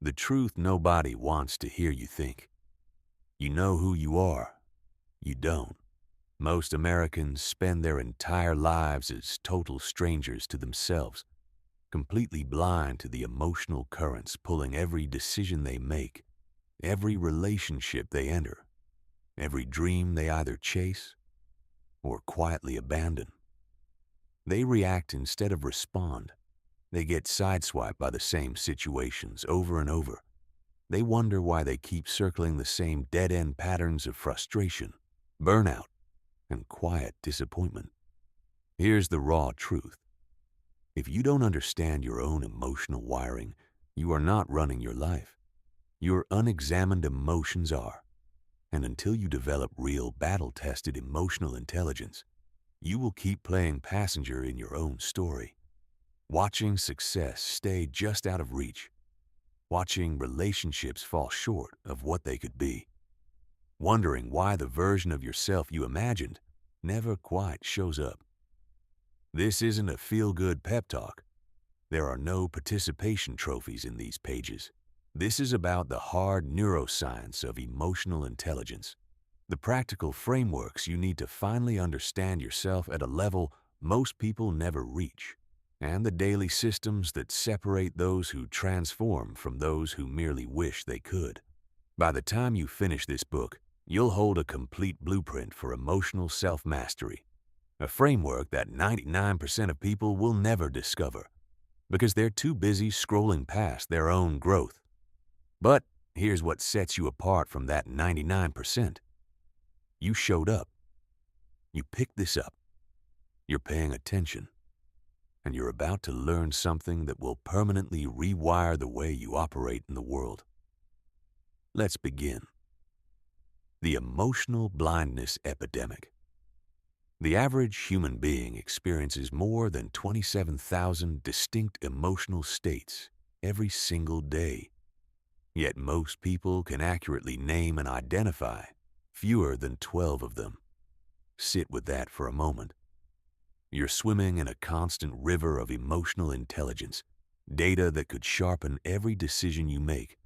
The truth nobody wants to hear you think. You know who you are. You don't. Most Americans spend their entire lives as total strangers to themselves, completely blind to the emotional currents pulling every decision they make, every relationship they enter, every dream they either chase or quietly abandon. They react instead of respond. They get sideswiped by the same situations over and over. They wonder why they keep circling the same dead-end patterns of frustration, burnout, and quiet disappointment. Here's the raw truth. If you don't understand your own emotional wiring, you are not running your life. Your unexamined emotions are. And until you develop real battle-tested emotional intelligence, you will keep playing passenger in your own story, watching success stay just out of reach, watching relationships fall short of what they could be, wondering why the version of yourself you imagined never quite shows up. This isn't a feel-good pep talk. There are no participation trophies in these pages. This is about the hard neuroscience of emotional intelligence, the practical frameworks you need to finally understand yourself at a level most people never reach, and the daily systems that separate those who transform from those who merely wish they could. By the time you finish this book, you'll hold a complete blueprint for emotional self-mastery, a framework that 99% of people will never discover because they're too busy scrolling past their own growth. But here's what sets you apart from that 99%. You showed up. You picked this up. You're paying attention. And you're about to learn something that will permanently rewire the way you operate in the world. Let's begin. The emotional blindness epidemic. The average human being experiences more than 27,000 distinct emotional states every single day. Yet most people can accurately name and identify fewer than 12 of them. Sit with that for a moment. You're swimming in a constant river of emotional intelligence, data that could sharpen every decision you make,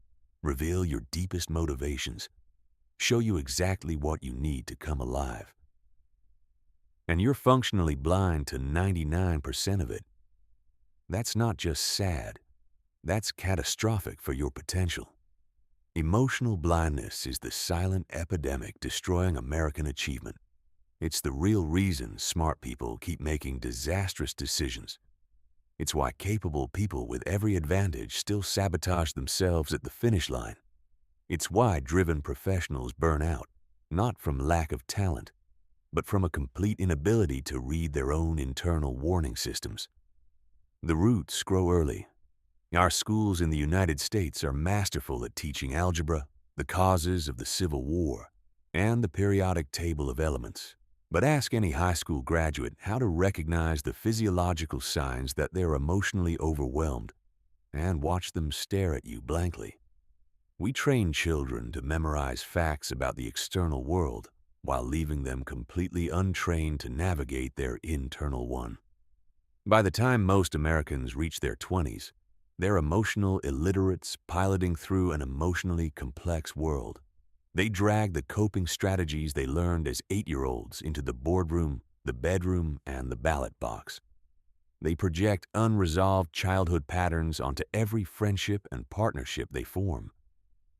reveal your deepest motivations, show you exactly what you need to come alive. And you're functionally blind to 99% of it. That's not just sad. That's catastrophic for your potential. Emotional blindness is the silent epidemic destroying American achievement. It's the real reason smart people keep making disastrous decisions. It's why capable people with every advantage still sabotage themselves at the finish line. It's why driven professionals burn out, not from lack of talent, but from a complete inability to read their own internal warning systems. The roots grow early. Our schools in the United States are masterful at teaching algebra, the causes of the Civil War, and the periodic table of elements. But ask any high school graduate how to recognize the physiological signs that they're emotionally overwhelmed, and watch them stare at you blankly. We train children to memorize facts about the external world while leaving them completely untrained to navigate their internal one. By the time most Americans reach their 20s, they're emotional illiterates piloting through an emotionally complex world. They drag the coping strategies they learned as 8-year-olds into the boardroom, the bedroom, and the ballot box. They project unresolved childhood patterns onto every friendship and partnership they form.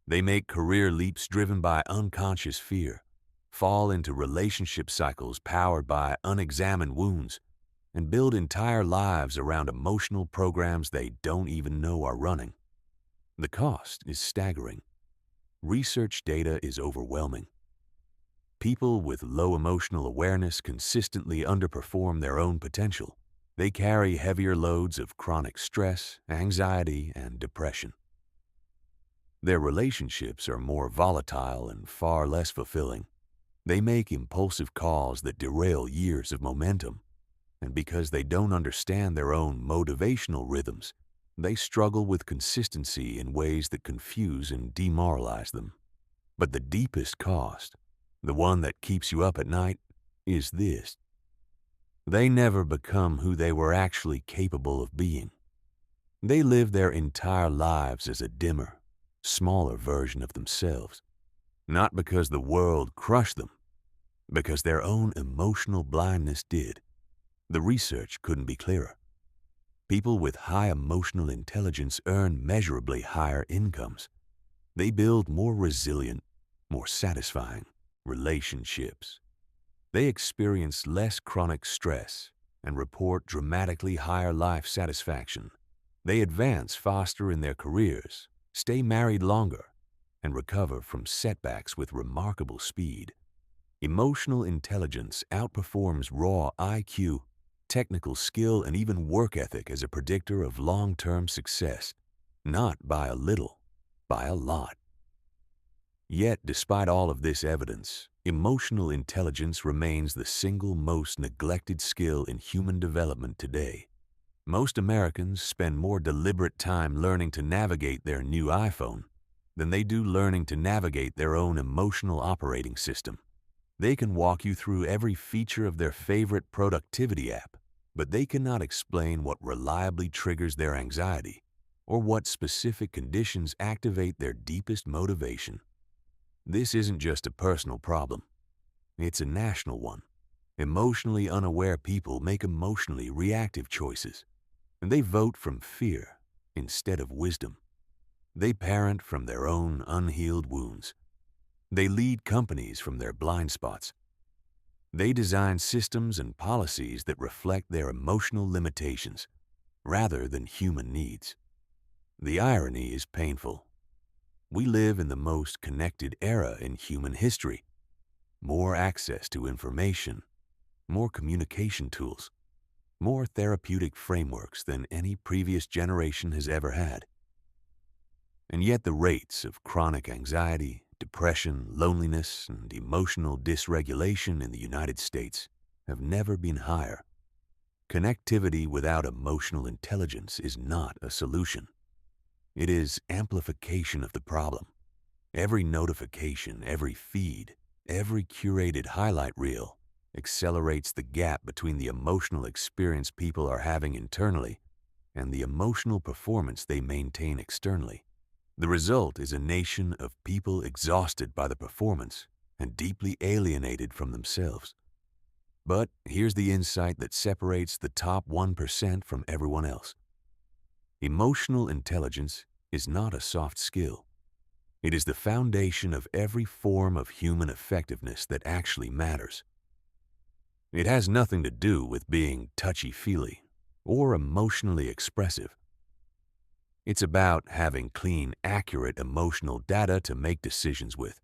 They make career leaps driven by unconscious fear, fall into relationship cycles powered by unexamined wounds, and build entire lives around emotional programs they don't even know are running. The cost is staggering. Research data is overwhelming. People with low emotional awareness consistently underperform their own potential. They carry heavier loads of chronic stress, anxiety, and depression. Their relationships are more volatile and far less fulfilling. They make impulsive calls that derail years of momentum. And because they don't understand their own motivational rhythms, they struggle with consistency in ways that confuse and demoralize them. But the deepest cost, the one that keeps you up at night, is this. They never become who they were actually capable of being. They live their entire lives as a dimmer, smaller version of themselves. Not because the world crushed them, because their own emotional blindness did. The research couldn't be clearer. People with high emotional intelligence earn measurably higher incomes. They build more resilient, more satisfying relationships. They experience less chronic stress and report dramatically higher life satisfaction. They advance faster in their careers, stay married longer, and recover from setbacks with remarkable speed. Emotional intelligence outperforms raw IQ, technical skill, and even work ethic as a predictor of long-term success, not by a little, by a lot. Yet, despite all of this evidence, emotional intelligence remains the single most neglected skill in human development today. Most Americans spend more deliberate time learning to navigate their new iPhone than they do learning to navigate their own emotional operating system. They can walk you through every feature of their favorite productivity app, but they cannot explain what reliably triggers their anxiety or what specific conditions activate their deepest motivation. This isn't just a personal problem. It's a national one. Emotionally unaware people make emotionally reactive choices, and they vote from fear instead of wisdom. They parent from their own unhealed wounds. They lead companies from their blind spots. They design systems and policies that reflect their emotional limitations rather than human needs. The irony is painful. We live in the most connected era in human history. More access to information, more communication tools, more therapeutic frameworks than any previous generation has ever had. And yet the rates of chronic anxiety, depression, loneliness, and emotional dysregulation in the United States have never been higher. Connectivity without emotional intelligence is not a solution. It is amplification of the problem. Every notification, every feed, every curated highlight reel accelerates the gap between the emotional experience people are having internally and the emotional performance they maintain externally. The result is a nation of people exhausted by the performance and deeply alienated from themselves. But here's the insight that separates the top 1% from everyone else. Emotional intelligence is not a soft skill. It is the foundation of every form of human effectiveness that actually matters. It has nothing to do with being touchy-feely or emotionally expressive. It's about having clean, accurate emotional data to make decisions with.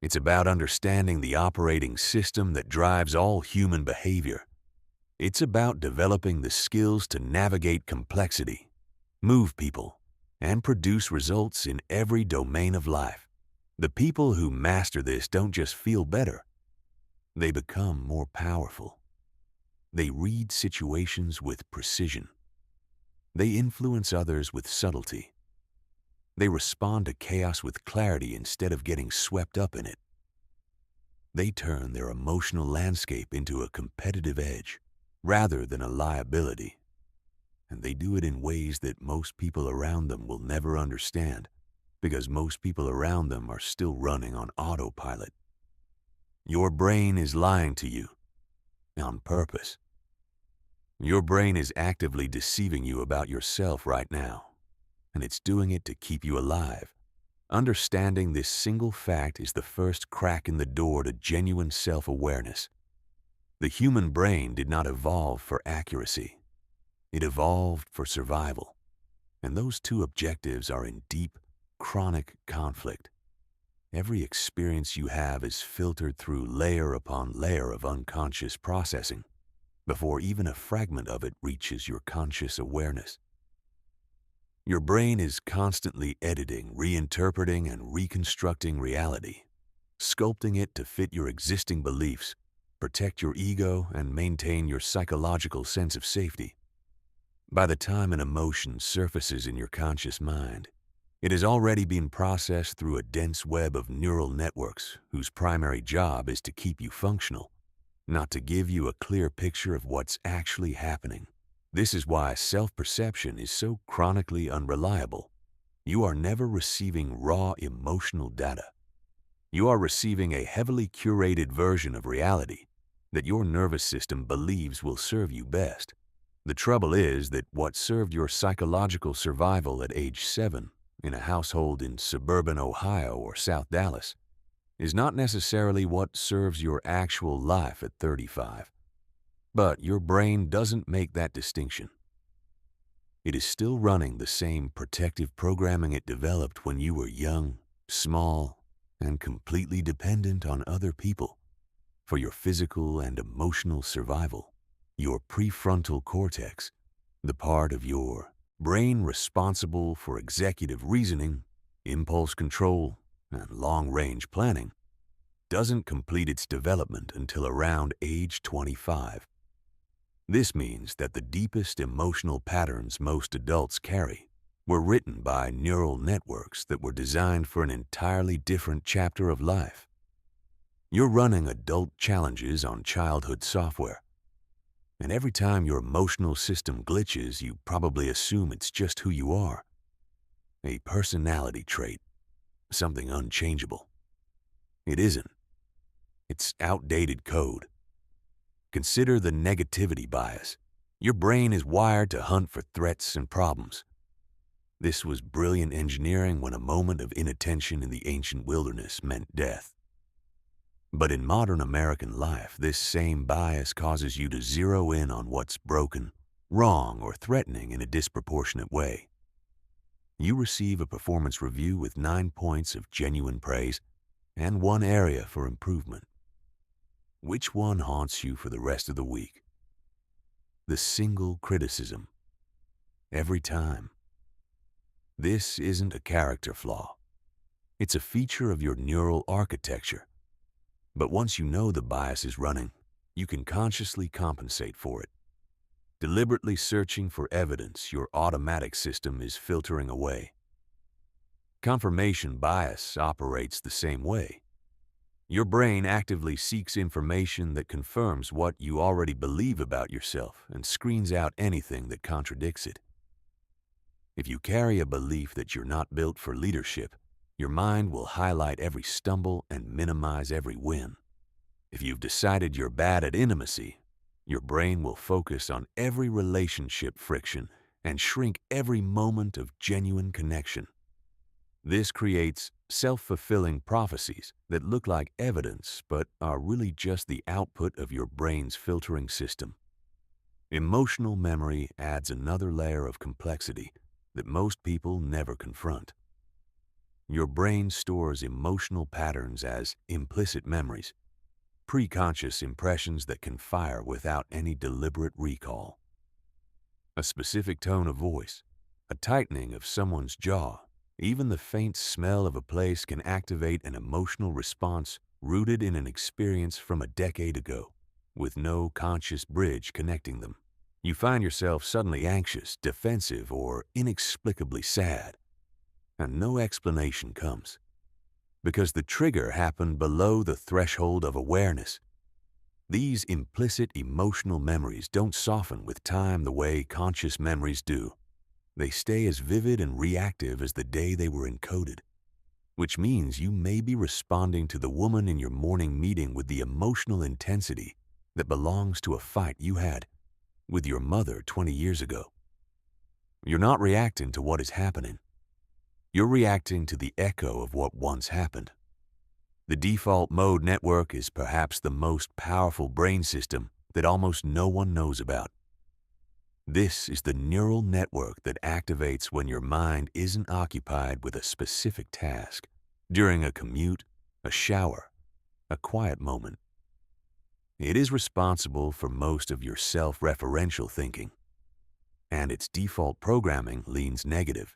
It's about understanding the operating system that drives all human behavior. It's about developing the skills to navigate complexity, move people, and produce results in every domain of life. The people who master this don't just feel better. They become more powerful. They read situations with precision. They influence others with subtlety. They respond to chaos with clarity instead of getting swept up in it. They turn their emotional landscape into a competitive edge rather than a liability. And they do it in ways that most people around them will never understand because most people around them are still running on autopilot. Your brain is lying to you on purpose. Your brain is actively deceiving you about yourself right now, and it's doing it to keep you alive. Understanding this single fact is the first crack in the door to genuine self-awareness. The human brain did not evolve for accuracy. It evolved for survival. And those two objectives are in deep, chronic conflict. Every experience you have is filtered through layer upon layer of unconscious processing before even a fragment of it reaches your conscious awareness. Your brain is constantly editing, reinterpreting, and reconstructing reality, sculpting it to fit your existing beliefs, protect your ego, and maintain your psychological sense of safety. By the time an emotion surfaces in your conscious mind, it has already been processed through a dense web of neural networks whose primary job is to keep you functional, not to give you a clear picture of what's actually happening. This is why self-perception is so chronically unreliable. You are never receiving raw emotional data. You are receiving a heavily curated version of reality that your nervous system believes will serve you best. The trouble is that what served your psychological survival at age 7 in a household in suburban Ohio or South Dallas is not necessarily what serves your actual life at 35. But your brain doesn't make that distinction. It is still running the same protective programming it developed when you were young, small, and completely dependent on other people for your physical and emotional survival. Your prefrontal cortex, the part of your brain responsible for executive reasoning, impulse control, and long-range planning, doesn't complete its development until around age 25. This means that the deepest emotional patterns most adults carry were written by neural networks that were designed for an entirely different chapter of life. You're running adult challenges on childhood software, and every time your emotional system glitches, you probably assume it's just who you are, a personality trait, something unchangeable. It isn't. It's outdated code. Consider the negativity bias. Your brain is wired to hunt for threats and problems. This was brilliant engineering when a moment of inattention in the ancient wilderness meant death. But in modern American life, this same bias causes you to zero in on what's broken, wrong, or threatening in a disproportionate way. You receive a performance review with 9 points of genuine praise and 1 area for improvement. Which one haunts you for the rest of the week? The single criticism. Every time. This isn't a character flaw. It's a feature of your neural architecture. But once you know the bias is running, you can consciously compensate for it. Deliberately searching for evidence your automatic system is filtering away. Confirmation bias operates the same way. Your brain actively seeks information that confirms what you already believe about yourself and screens out anything that contradicts it. If you carry a belief that you're not built for leadership, your mind will highlight every stumble and minimize every win. If you've decided you're bad at intimacy, your brain will focus on every relationship friction and shrink every moment of genuine connection. This creates self-fulfilling prophecies that look like evidence but are really just the output of your brain's filtering system. Emotional memory adds another layer of complexity that most people never confront. Your brain stores emotional patterns as implicit memories, preconscious impressions that can fire without any deliberate recall. A specific tone of voice, a tightening of someone's jaw, even the faint smell of a place can activate an emotional response rooted in an experience from a decade ago, with no conscious bridge connecting them. You find yourself suddenly anxious, defensive, or inexplicably sad, and no explanation comes, because the trigger happened below the threshold of awareness. These implicit emotional memories don't soften with time the way conscious memories do. They stay as vivid and reactive as the day they were encoded, which means you may be responding to the woman in your morning meeting with the emotional intensity that belongs to a fight you had with your mother 20 years ago. You're not reacting to what is happening. You're reacting to the echo of what once happened. The default mode network is perhaps the most powerful brain system that almost no one knows about. This is the neural network that activates when your mind isn't occupied with a specific task, during a commute, a shower, a quiet moment. It is responsible for most of your self-referential thinking, and its default programming leans negative.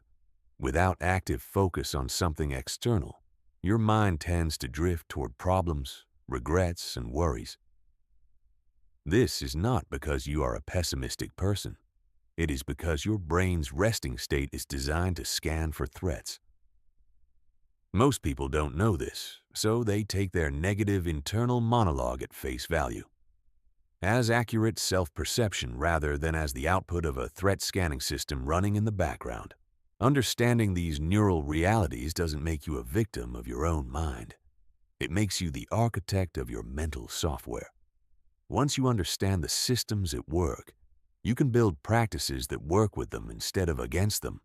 Without active focus on something external, your mind tends to drift toward problems, regrets, and worries. This is not because you are a pessimistic person. It is because your brain's resting state is designed to scan for threats. Most people don't know this, so they take their negative internal monologue at face value, as accurate self-perception rather than as the output of a threat scanning system running in the background. Understanding these neural realities doesn't make you a victim of your own mind. It makes you the architect of your mental software. Once you understand the systems at work, you can build practices that work with them instead of against them.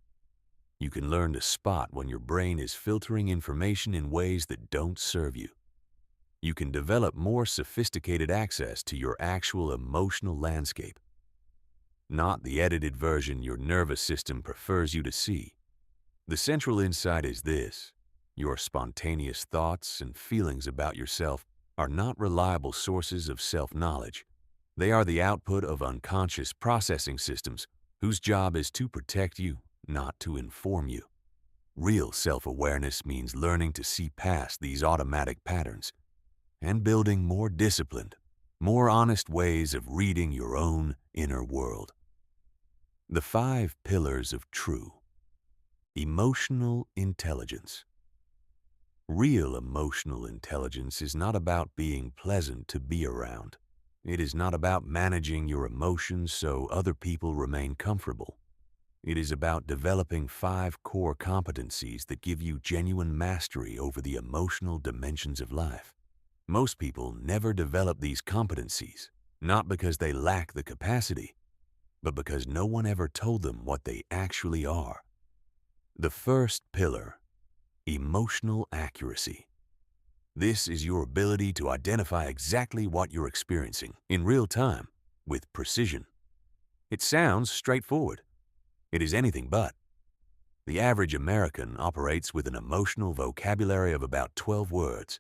You can learn to spot when your brain is filtering information in ways that don't serve you. You can develop more sophisticated access to your actual emotional landscape, not the edited version your nervous system prefers you to see. The central insight is this: your spontaneous thoughts and feelings about yourself are not reliable sources of self-knowledge. They are the output of unconscious processing systems whose job is to protect you, not to inform you. Real self-awareness means learning to see past these automatic patterns and building more disciplined, more honest ways of reading your own inner world. The 5 pillars of true. Emotional intelligence. Real emotional intelligence is not about being pleasant to be around. It is not about managing your emotions so other people remain comfortable. It is about developing 5 core competencies that give you genuine mastery over the emotional dimensions of life. Most people never develop these competencies, not because they lack the capacity, but because no one ever told them what they actually are. The first pillar: emotional accuracy. This is your ability to identify exactly what you're experiencing in real time with precision. It sounds straightforward. It is anything but. The average American operates with an emotional vocabulary of about 12 words: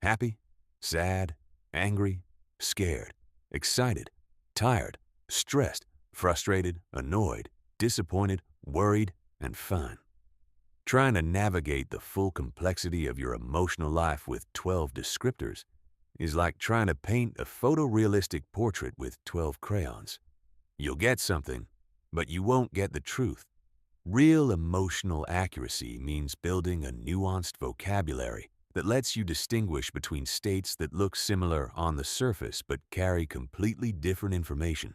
happy, sad, angry, scared, excited, tired, stressed, frustrated, annoyed, disappointed, worried, and fine. Trying to navigate the full complexity of your emotional life with 12 descriptors is like trying to paint a photorealistic portrait with 12 crayons. You'll get something, but you won't get the truth. Real emotional accuracy means building a nuanced vocabulary that lets you distinguish between states that look similar on the surface but carry completely different information.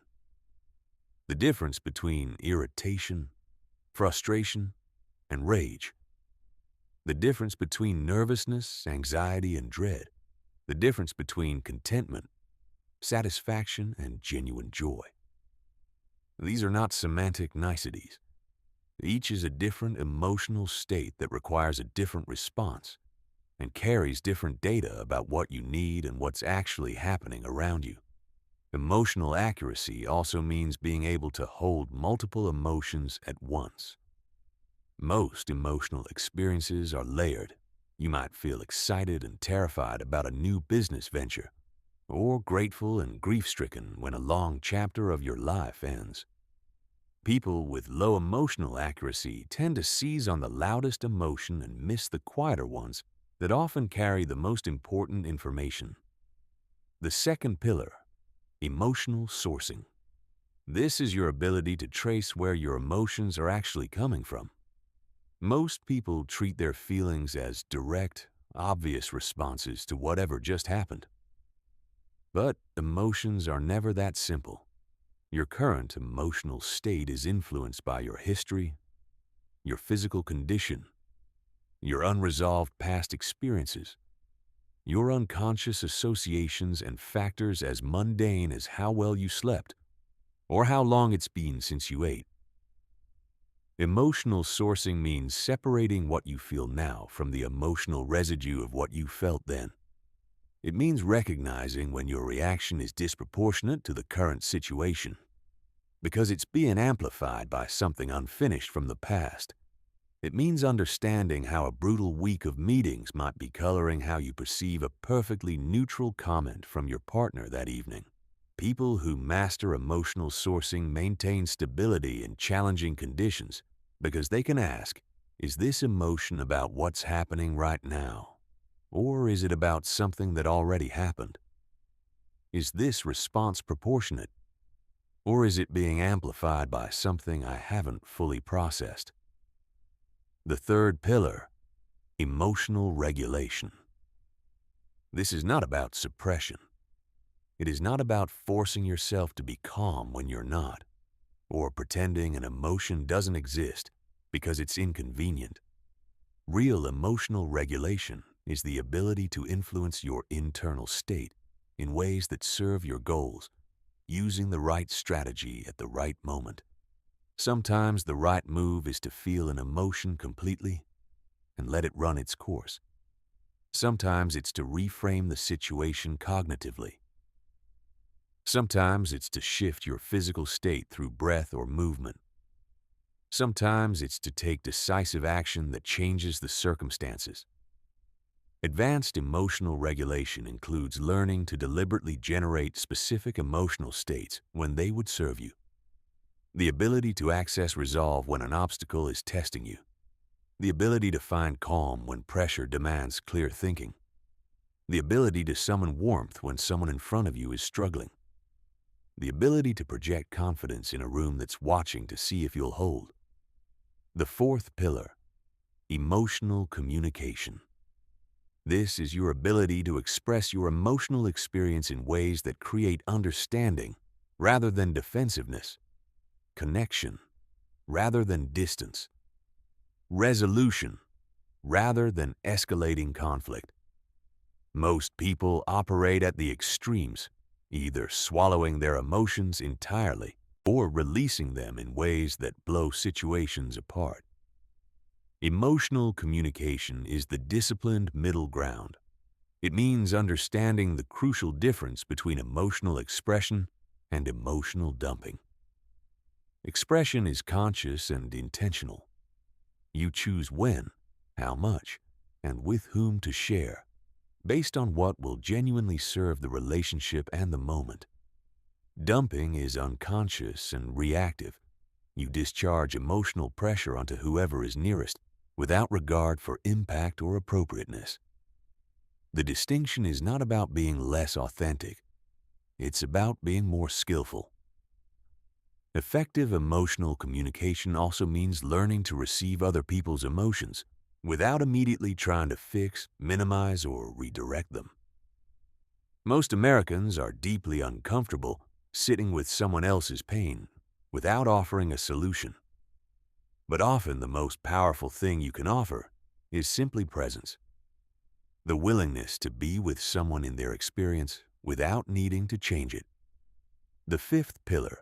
The difference between irritation, frustration, and rage. The difference between nervousness, anxiety, and dread. The difference between contentment, satisfaction, and genuine joy. These are not semantic niceties. Each is a different emotional state that requires a different response and carries different data about what you need and what's actually happening around you. Emotional accuracy also means being able to hold multiple emotions at once. Most emotional experiences are layered. You might feel excited and terrified about a new business venture, or grateful and grief-stricken when a long chapter of your life ends. People with low emotional accuracy tend to seize on the loudest emotion and miss the quieter ones that often carry the most important information. The second pillar: emotional sourcing. This is your ability to trace where your emotions are actually coming from. Most people treat their feelings as direct, obvious responses to whatever just happened. But emotions are never that simple. Your current emotional state is influenced by your history, your physical condition, your unresolved past experiences, your unconscious associations, and factors as mundane as how well you slept or how long it's been since you ate. Emotional sourcing means separating what you feel now from the emotional residue of what you felt then. It means recognizing when your reaction is disproportionate to the current situation, because it's being amplified by something unfinished from the past. It means understanding how a brutal week of meetings might be coloring how you perceive a perfectly neutral comment from your partner that evening. People who master emotional sourcing maintain stability in challenging conditions because they can ask, is this emotion about what's happening right now? Or is it about something that already happened? Is this response proportionate? Or is it being amplified by something I haven't fully processed? The third pillar: emotional regulation. This is not about suppression. It is not about forcing yourself to be calm when you're not, or pretending an emotion doesn't exist because it's inconvenient. Real emotional regulation is the ability to influence your internal state in ways that serve your goals, using the right strategy at the right moment. Sometimes the right move is to feel an emotion completely and let it run its course. Sometimes it's to reframe the situation cognitively. Sometimes it's to shift your physical state through breath or movement. Sometimes it's to take decisive action that changes the circumstances. Advanced emotional regulation includes learning to deliberately generate specific emotional states when they would serve you. The ability to access resolve when an obstacle is testing you. The ability to find calm when pressure demands clear thinking. The ability to summon warmth when someone in front of you is struggling. The ability to project confidence in a room that's watching to see if you'll hold. The fourth pillar, emotional communication. This is your ability to express your emotional experience in ways that create understanding rather than defensiveness, connection rather than distance, resolution rather than escalating conflict. Most people operate at the extremes, either swallowing their emotions entirely or releasing them in ways that blow situations apart. Emotional communication is the disciplined middle ground. It means understanding the crucial difference between emotional expression and emotional dumping. Expression is conscious and intentional. You choose when, how much, and with whom to share, based on what will genuinely serve the relationship and the moment. Dumping is unconscious and reactive. You discharge emotional pressure onto whoever is nearest, without regard for impact or appropriateness. The distinction is not about being less authentic. It's about being more skillful. Effective emotional communication also means learning to receive other people's emotions without immediately trying to fix, minimize, or redirect them. Most Americans are deeply uncomfortable sitting with someone else's pain without offering a solution. But often the most powerful thing you can offer is simply presence. The willingness to be with someone in their experience without needing to change it. The fifth pillar,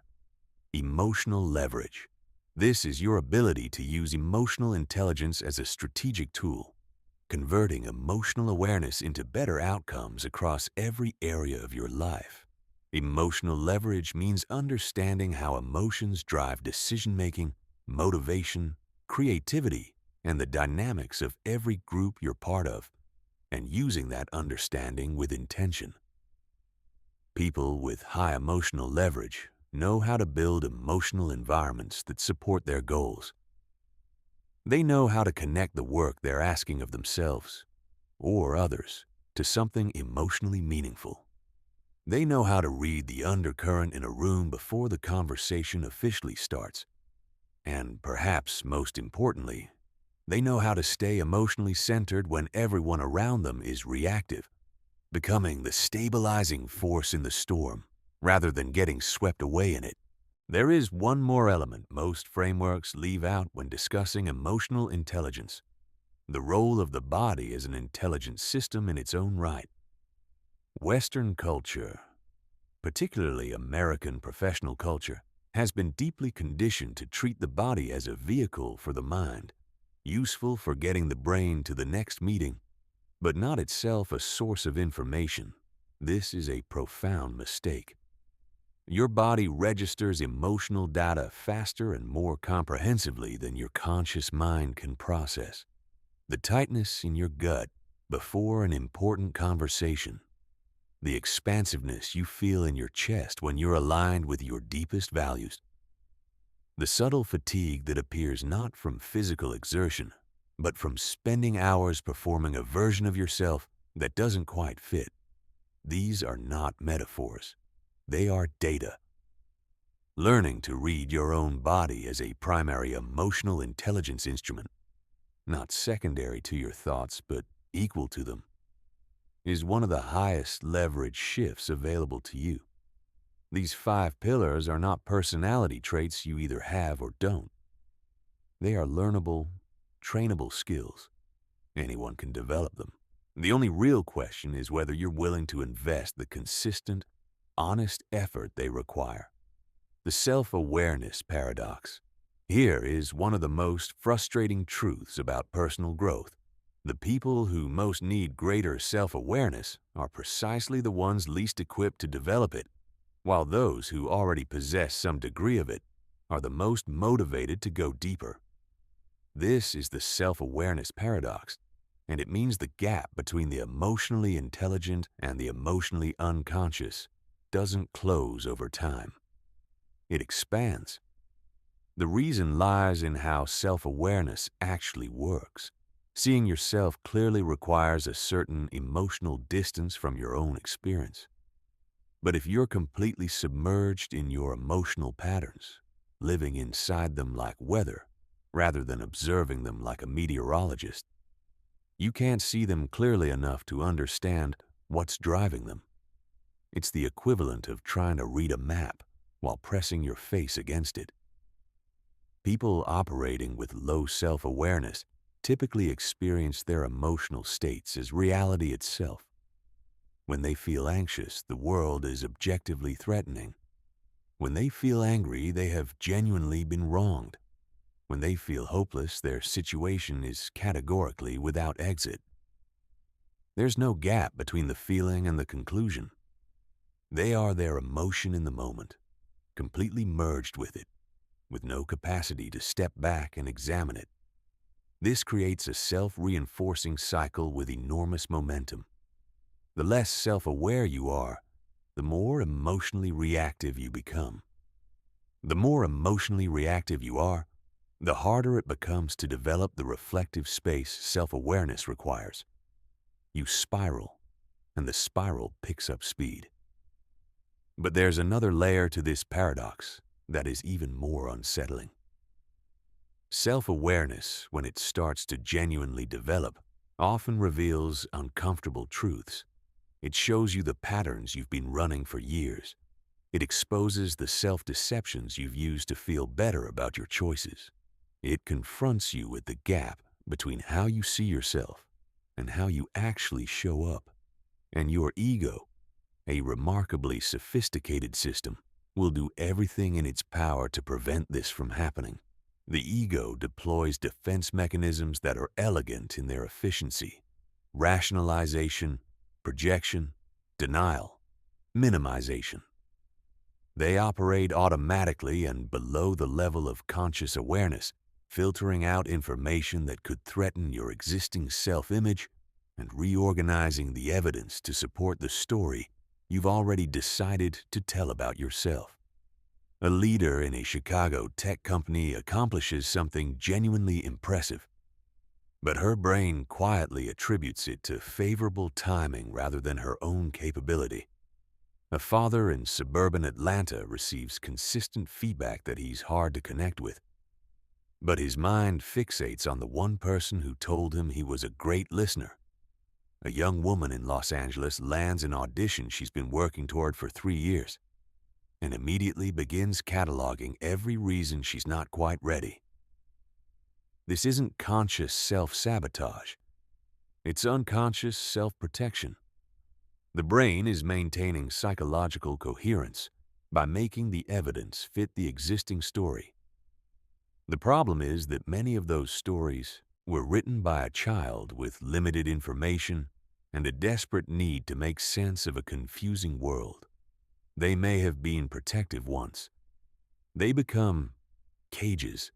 emotional leverage. This is your ability to use emotional intelligence as a strategic tool, converting emotional awareness into better outcomes across every area of your life. Emotional leverage means understanding how emotions drive decision-making, motivation, creativity, and the dynamics of every group you're part of, and using that understanding with intention. People with high emotional leverage know how to build emotional environments that support their goals. They know how to connect the work they're asking of themselves or others to something emotionally meaningful. They know how to read the undercurrent in a room before the conversation officially starts. And perhaps most importantly, they know how to stay emotionally centered when everyone around them is reactive, becoming the stabilizing force in the storm rather than getting swept away in it. There is one more element most frameworks leave out when discussing emotional intelligence: the role of the body as an intelligence system in its own right. Western culture, particularly American professional culture, has been deeply conditioned to treat the body as a vehicle for the mind, useful for getting the brain to the next meeting, but not itself a source of information. This is a profound mistake. Your body registers emotional data faster and more comprehensively than your conscious mind can process. The tightness in your gut before an important conversation, the expansiveness you feel in your chest when you're aligned with your deepest values, the subtle fatigue that appears not from physical exertion, but from spending hours performing a version of yourself that doesn't quite fit. These are not metaphors. They are data. Learning to read your own body as a primary emotional intelligence instrument, not secondary to your thoughts but equal to them, is one of the highest leverage shifts available to you. These 5 pillars are not personality traits you either have or don't. They are learnable, trainable skills. Anyone can develop them. The only real question is whether you're willing to invest the consistent, honest effort they require. The self-awareness paradox. Here is one of the most frustrating truths about personal growth. The people who most need greater self-awareness are precisely the ones least equipped to develop it, while those who already possess some degree of it are the most motivated to go deeper. This is the self-awareness paradox, and it means the gap between the emotionally intelligent and the emotionally unconscious doesn't close over time. It expands. The reason lies in how self-awareness actually works. Seeing yourself clearly requires a certain emotional distance from your own experience. But if you're completely submerged in your emotional patterns, living inside them like weather, rather than observing them like a meteorologist, you can't see them clearly enough to understand what's driving them. It's the equivalent of trying to read a map while pressing your face against it. People operating with low self-awareness typically experience their emotional states as reality itself. When they feel anxious, the world is objectively threatening. When they feel angry, they have genuinely been wronged. When they feel hopeless, their situation is categorically without exit. There's no gap between the feeling and the conclusion. They are their emotion in the moment, completely merged with it, with no capacity to step back and examine it. This creates a self-reinforcing cycle with enormous momentum. The less self-aware you are, the more emotionally reactive you become. The more emotionally reactive you are, the harder it becomes to develop the reflective space self-awareness requires. You spiral, and the spiral picks up speed. But there's another layer to this paradox that is even more unsettling. Self-awareness, when it starts to genuinely develop, often reveals uncomfortable truths. It shows you the patterns you've been running for years. It exposes the self-deceptions you've used to feel better about your choices. It confronts you with the gap between how you see yourself and how you actually show up. And your ego, a remarkably sophisticated system, will do everything in its power to prevent this from happening. The ego deploys defense mechanisms that are elegant in their efficiency: rationalization, projection, denial, minimization. They operate automatically and below the level of conscious awareness, filtering out information that could threaten your existing self-image and reorganizing the evidence to support the story you've already decided to tell about yourself. A leader in a Chicago tech company accomplishes something genuinely impressive, but her brain quietly attributes it to favorable timing rather than her own capability. A father in suburban Atlanta receives consistent feedback that he's hard to connect with, but his mind fixates on the one person who told him he was a great listener. A young woman in Los Angeles lands an audition she's been working toward for 3 years and immediately begins cataloging every reason she's not quite ready. This isn't conscious self-sabotage. It's unconscious self-protection. The brain is maintaining psychological coherence by making the evidence fit the existing story. The problem is that many of those stories were written by a child with limited information and a desperate need to make sense of a confusing world. They may have been protective once. They become cages.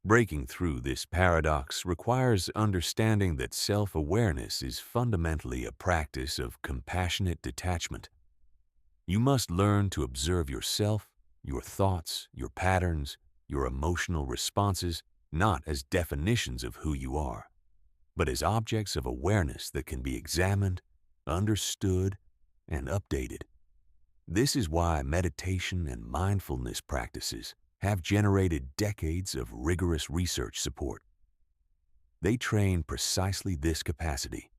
Breaking through this paradox requires understanding that self-awareness is fundamentally a practice of compassionate detachment. You must learn to observe yourself, your thoughts, your patterns, your emotional responses, not as definitions of who you are, but as objects of awareness that can be examined, understood, and updated. This is why meditation and mindfulness practices have generated decades of rigorous research support. They train precisely this capacity: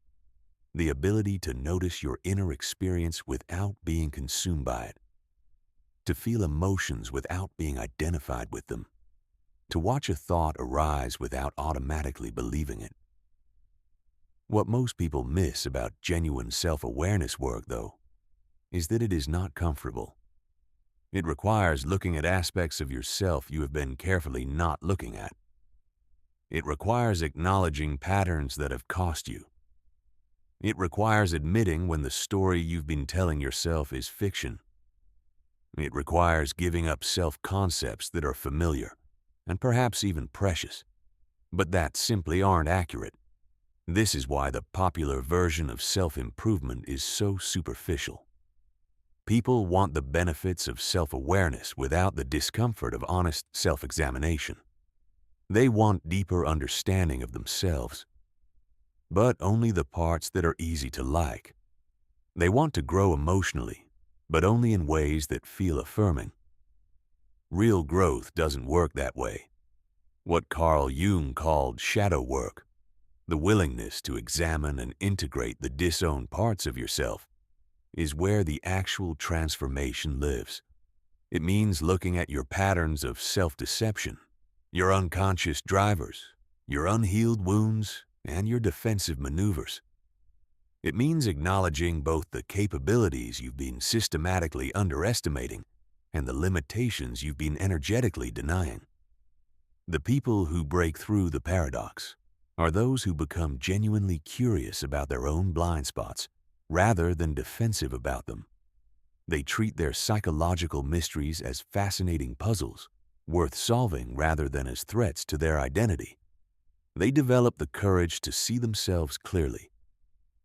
the ability to notice your inner experience without being consumed by it, to feel emotions without being identified with them, to watch a thought arise without automatically believing it. What most people miss about genuine self-awareness work, though, is that it is not comfortable. It requires looking at aspects of yourself you have been carefully not looking at. It requires acknowledging patterns that have cost you. It requires admitting when the story you've been telling yourself is fiction. It requires giving up self-concepts that are familiar and perhaps even precious, but that simply aren't accurate. This is why the popular version of self-improvement is so superficial. People want the benefits of self-awareness without the discomfort of honest self-examination. They want deeper understanding of themselves, but only the parts that are easy to like. They want to grow emotionally, but only in ways that feel affirming. Real growth doesn't work that way. What Carl Jung called shadow work, the willingness to examine and integrate the disowned parts of yourself, is where the actual transformation lives. It means looking at your patterns of self-deception, your unconscious drivers, your unhealed wounds, and your defensive maneuvers. It means acknowledging both the capabilities you've been systematically underestimating and the limitations you've been energetically denying. The people who break through the paradox are those who become genuinely curious about their own blind spots rather than defensive about them. They treat their psychological mysteries as fascinating puzzles, worth solving rather than as threats to their identity. They develop the courage to see themselves clearly,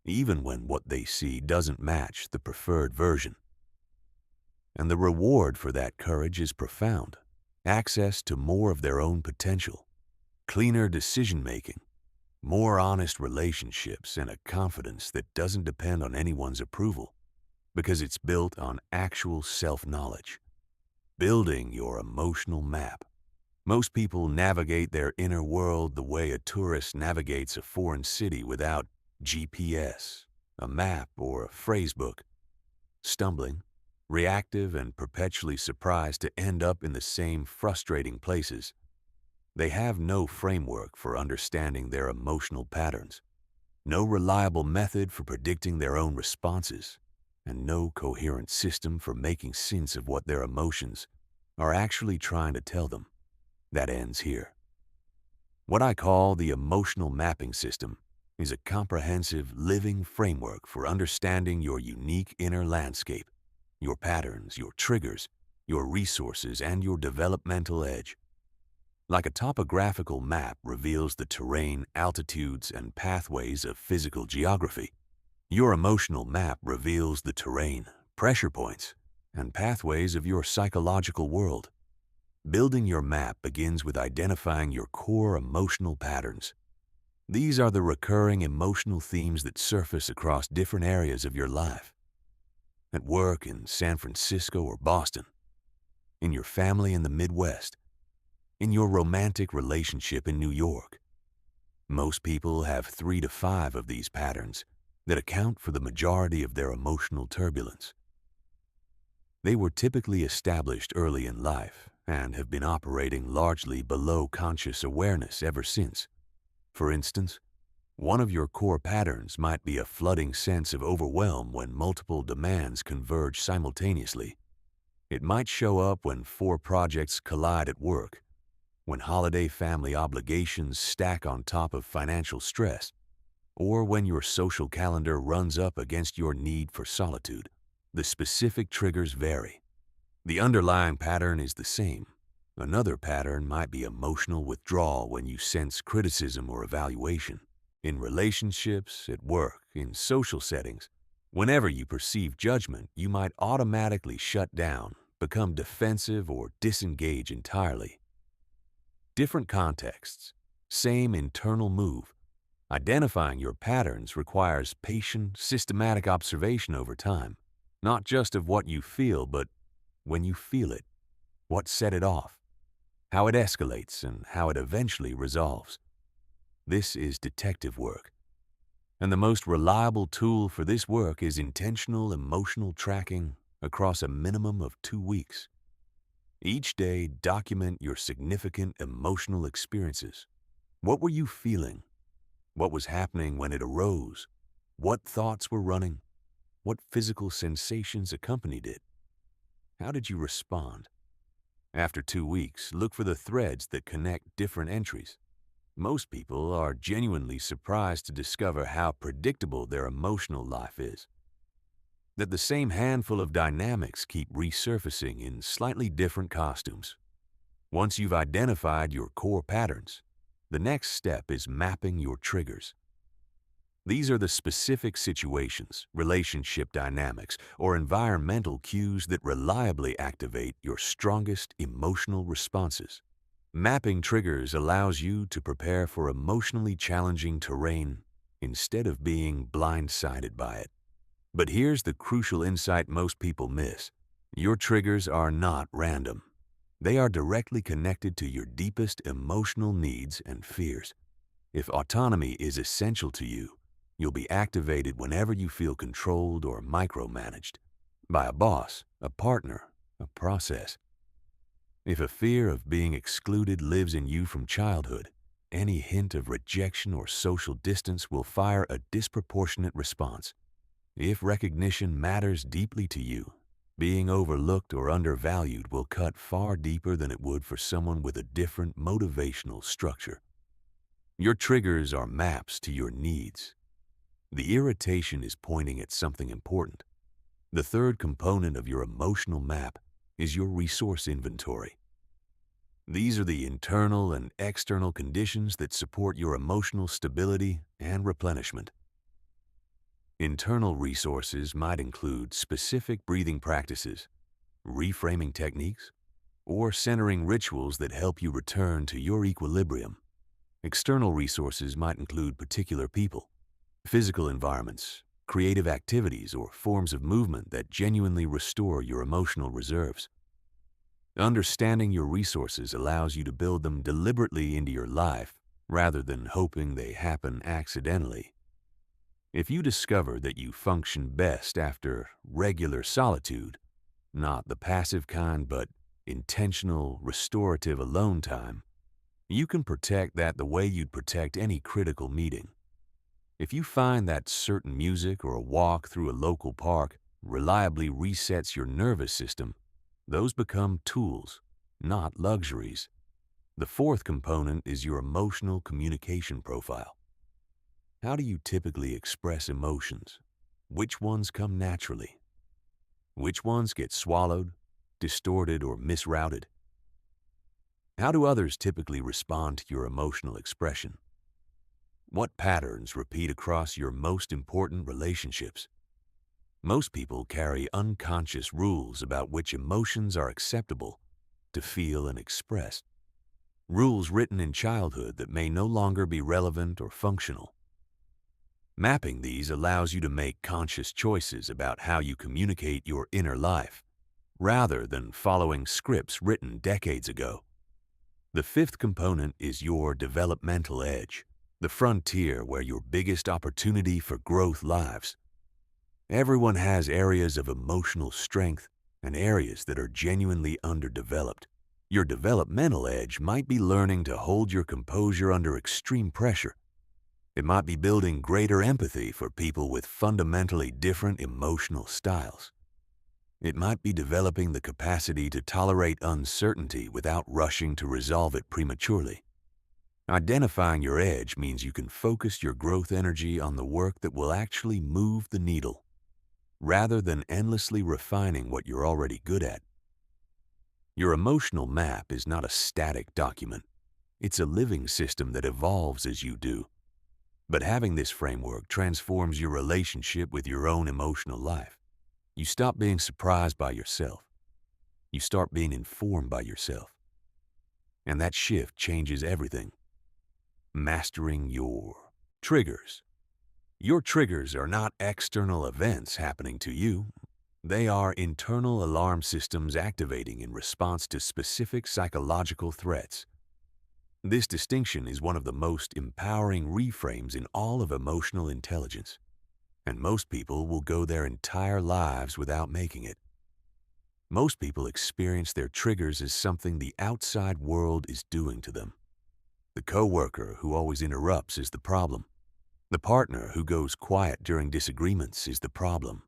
even when what they see doesn't match the preferred version. And the reward for that courage is profound: access to more of their own potential, cleaner decision-making, more honest relationships, and a confidence that doesn't depend on anyone's approval, because it's built on actual self-knowledge. Building your emotional map. Most people navigate their inner world the way a tourist navigates a foreign city without GPS, a map, or a phrasebook, stumbling, reactive, and perpetually surprised to end up in the same frustrating places. They have no framework for understanding their emotional patterns, no reliable method for predicting their own responses, and no coherent system for making sense of what their emotions are actually trying to tell them. That ends here. What I call the emotional mapping system is a comprehensive, living framework for understanding your unique inner landscape, your patterns, your triggers, your resources, and your developmental edge. Like a topographical map reveals the terrain, altitudes, and pathways of physical geography, your emotional map reveals the terrain, pressure points, and pathways of your psychological world. Building your map begins with identifying your core emotional patterns. These are the recurring emotional themes that surface across different areas of your life. At work in San Francisco or Boston, in your family in the Midwest, in your romantic relationship in New York. Most people have 3 to 5 of these patterns that account for the majority of their emotional turbulence. They were typically established early in life and have been operating largely below conscious awareness ever since. For instance, one of your core patterns might be a flooding sense of overwhelm when multiple demands converge simultaneously. It might show up when 4 projects collide at work, when holiday family obligations stack on top of financial stress, or when your social calendar runs up against your need for solitude. The specific triggers vary. The underlying pattern is the same. Another pattern might be emotional withdrawal when you sense criticism or evaluation. In relationships, at work, in social settings, whenever you perceive judgment, you might automatically shut down, become defensive, or disengage entirely. Different contexts, same internal move. Identifying your patterns requires patient, systematic observation over time, not just of what you feel, but when you feel it, what set it off, how it escalates, and how it eventually resolves. This is detective work, and the most reliable tool for this work is intentional emotional tracking across a minimum of 2 weeks. Each day, document your significant emotional experiences. What were you feeling? What was happening when it arose? What thoughts were running? What physical sensations accompanied it? How did you respond? After 2 weeks, look for the threads that connect different entries. Most people are genuinely surprised to discover how predictable their emotional life is. That the same handful of dynamics keep resurfacing in slightly different costumes. Once you've identified your core patterns, the next step is mapping your triggers. These are the specific situations, relationship dynamics, or environmental cues that reliably activate your strongest emotional responses. Mapping triggers allows you to prepare for emotionally challenging terrain instead of being blindsided by it. But here's the crucial insight most people miss. Your triggers are not random. They are directly connected to your deepest emotional needs and fears. If autonomy is essential to you, you'll be activated whenever you feel controlled or micromanaged by a boss, a partner, a process. If a fear of being excluded lives in you from childhood, any hint of rejection or social distance will fire a disproportionate response. If recognition matters deeply to you, being overlooked or undervalued will cut far deeper than it would for someone with a different motivational structure. Your triggers are maps to your needs. The irritation is pointing at something important. The third component of your emotional map is your resource inventory. These are the internal and external conditions that support your emotional stability and replenishment. Internal resources might include specific breathing practices, reframing techniques, or centering rituals that help you return to your equilibrium. External resources might include particular people, physical environments, creative activities, or forms of movement that genuinely restore your emotional reserves. Understanding your resources allows you to build them deliberately into your life rather than hoping they happen accidentally. If you discover that you function best after regular solitude, not the passive kind but intentional, restorative alone time, you can protect that the way you'd protect any critical meeting. If you find that certain music or a walk through a local park reliably resets your nervous system, those become tools, not luxuries. The fourth component is your emotional communication profile. How do you typically express emotions? Which ones come naturally? Which ones get swallowed, distorted, or misrouted? How do others typically respond to your emotional expression? What patterns repeat across your most important relationships? Most people carry unconscious rules about which emotions are acceptable to feel and express. Rules written in childhood that may no longer be relevant or functional. Mapping these allows you to make conscious choices about how you communicate your inner life, rather than following scripts written decades ago. The fifth component is your developmental edge, the frontier where your biggest opportunity for growth lives. Everyone has areas of emotional strength and areas that are genuinely underdeveloped. Your developmental edge might be learning to hold your composure under extreme pressure. It might be building greater empathy for people with fundamentally different emotional styles. It might be developing the capacity to tolerate uncertainty without rushing to resolve it prematurely. Identifying your edge means you can focus your growth energy on the work that will actually move the needle, rather than endlessly refining what you're already good at. Your emotional map is not a static document. It's a living system that evolves as you do. But having this framework transforms your relationship with your own emotional life. You stop being surprised by yourself. You start being informed by yourself. And that shift changes everything. Mastering your triggers. Your triggers are not external events happening to you. They are internal alarm systems activating in response to specific psychological threats. This distinction is one of the most empowering reframes in all of emotional intelligence, and most people will go their entire lives without making it. Most people experience their triggers as something the outside world is doing to them. The coworker who always interrupts is the problem. The partner who goes quiet during disagreements is the problem.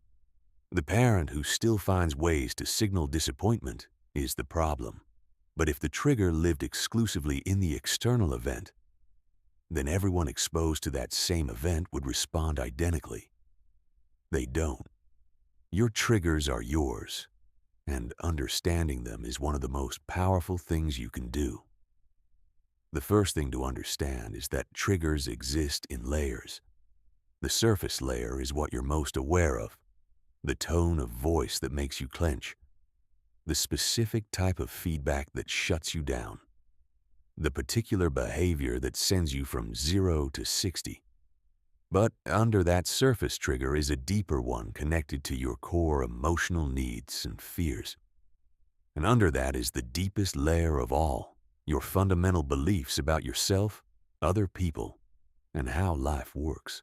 The parent who still finds ways to signal disappointment is the problem. But if the trigger lived exclusively in the external event, then everyone exposed to that same event would respond identically. They don't. Your triggers are yours, and understanding them is one of the most powerful things you can do. The first thing to understand is that triggers exist in layers. The surface layer is what you're most aware of, the tone of voice that makes you clench, the specific type of feedback that shuts you down, the particular behavior that sends you from 0 to 60. But under that surface trigger is a deeper one connected to your core emotional needs and fears. And under that is the deepest layer of all, your fundamental beliefs about yourself, other people, and how life works.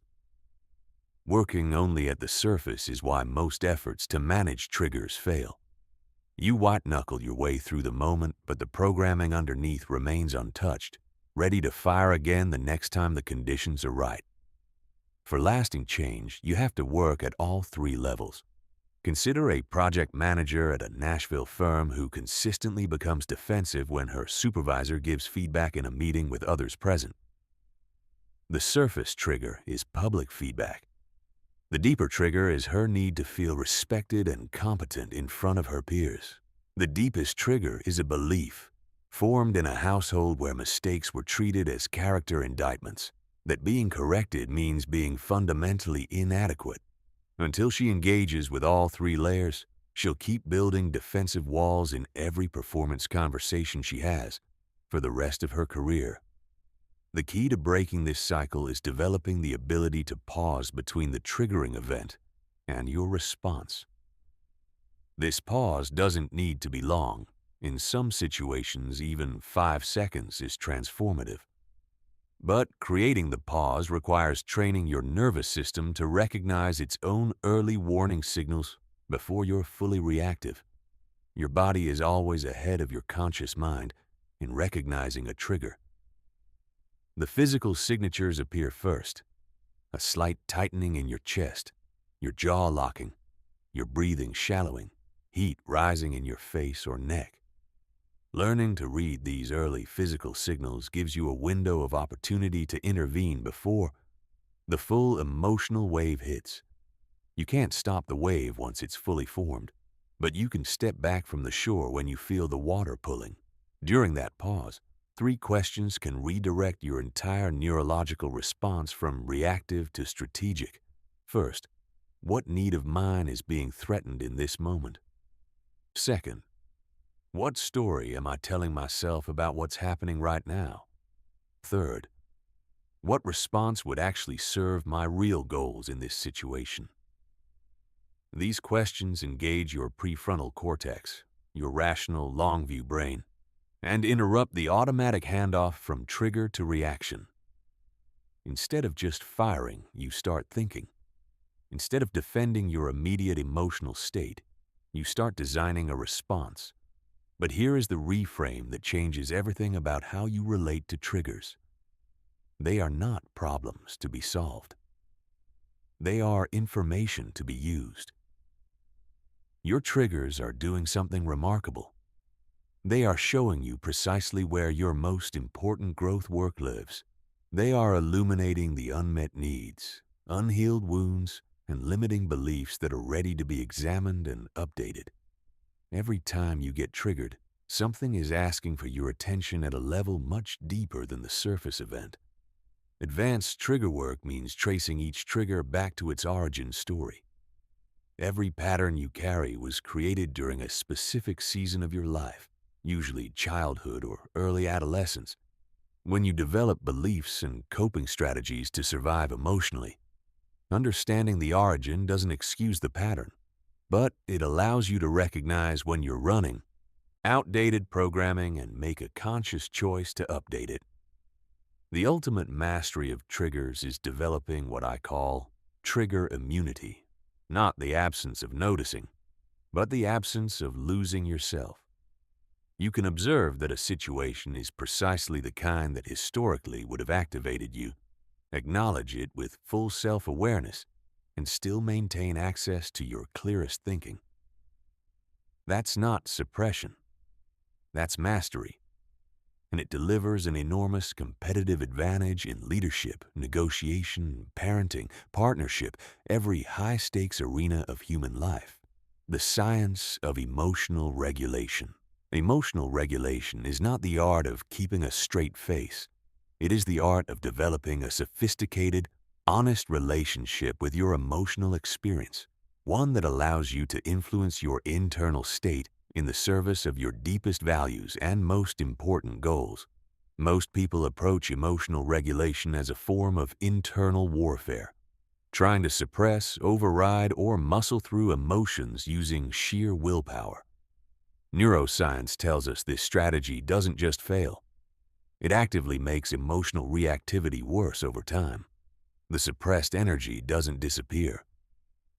Working only at the surface is why most efforts to manage triggers fail. You white-knuckle your way through the moment, but the programming underneath remains untouched, ready to fire again the next time the conditions are right. For lasting change, you have to work at all three levels. Consider a project manager at a Nashville firm who consistently becomes defensive when her supervisor gives feedback in a meeting with others present. The surface trigger is public feedback. The deeper trigger is her need to feel respected and competent in front of her peers. The deepest trigger is a belief, formed in a household where mistakes were treated as character indictments, that being corrected means being fundamentally inadequate. Until she engages with all three layers, she'll keep building defensive walls in every performance conversation she has for the rest of her career. The key to breaking this cycle is developing the ability to pause between the triggering event and your response. This pause doesn't need to be long. In some situations, even 5 seconds is transformative. But creating the pause requires training your nervous system to recognize its own early warning signals before you're fully reactive. Your body is always ahead of your conscious mind in recognizing a trigger. The physical signatures appear first: a slight tightening in your chest, your jaw locking, your breathing shallowing, heat rising in your face or neck. Learning to read these early physical signals gives you a window of opportunity to intervene before the full emotional wave hits. You can't stop the wave once it's fully formed, but you can step back from the shore when you feel the water pulling. During that pause, 3 questions can redirect your entire neurological response from reactive to strategic. First, what need of mine is being threatened in this moment? Second, what story am I telling myself about what's happening right now? Third, what response would actually serve my real goals in this situation? These questions engage your prefrontal cortex, your rational long-view brain, and interrupt the automatic handoff from trigger to reaction. Instead of just firing, you start thinking. Instead of defending your immediate emotional state, you start designing a response. But here is the reframe that changes everything about how you relate to triggers. They are not problems to be solved. They are information to be used. Your triggers are doing something remarkable. They are showing you precisely where your most important growth work lives. They are illuminating the unmet needs, unhealed wounds, and limiting beliefs that are ready to be examined and updated. Every time you get triggered, something is asking for your attention at a level much deeper than the surface event. Advanced trigger work means tracing each trigger back to its origin story. Every pattern you carry was created during a specific season of your life, usually childhood or early adolescence, when you develop beliefs and coping strategies to survive emotionally. Understanding the origin doesn't excuse the pattern, but it allows you to recognize when you're running outdated programming and make a conscious choice to update it. The ultimate mastery of triggers is developing what I call trigger immunity, not the absence of noticing, but the absence of losing yourself. You can observe that a situation is precisely the kind that historically would have activated you, acknowledge it with full self-awareness, and still maintain access to your clearest thinking. That's not suppression. That's mastery. And it delivers an enormous competitive advantage in leadership, negotiation, parenting, partnership, every high-stakes arena of human life. The science of emotional regulation. Emotional regulation is not the art of keeping a straight face. It is the art of developing a sophisticated, honest relationship with your emotional experience, one that allows you to influence your internal state in the service of your deepest values and most important goals. Most people approach emotional regulation as a form of internal warfare, trying to suppress, override, or muscle through emotions using sheer willpower. Neuroscience tells us this strategy doesn't just fail. It actively makes emotional reactivity worse over time. The suppressed energy doesn't disappear.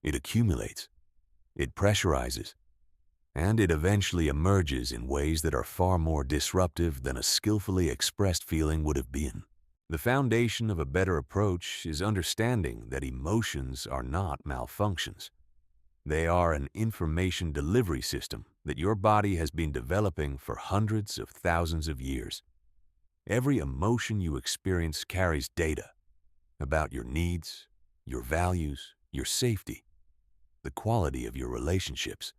It accumulates. It pressurizes. And it eventually emerges in ways that are far more disruptive than a skillfully expressed feeling would have been. The foundation of a better approach is understanding that emotions are not malfunctions. They are an information delivery system that your body has been developing for hundreds of thousands of years. Every emotion you experience carries data about your needs, your values, your safety, the quality of your relationships.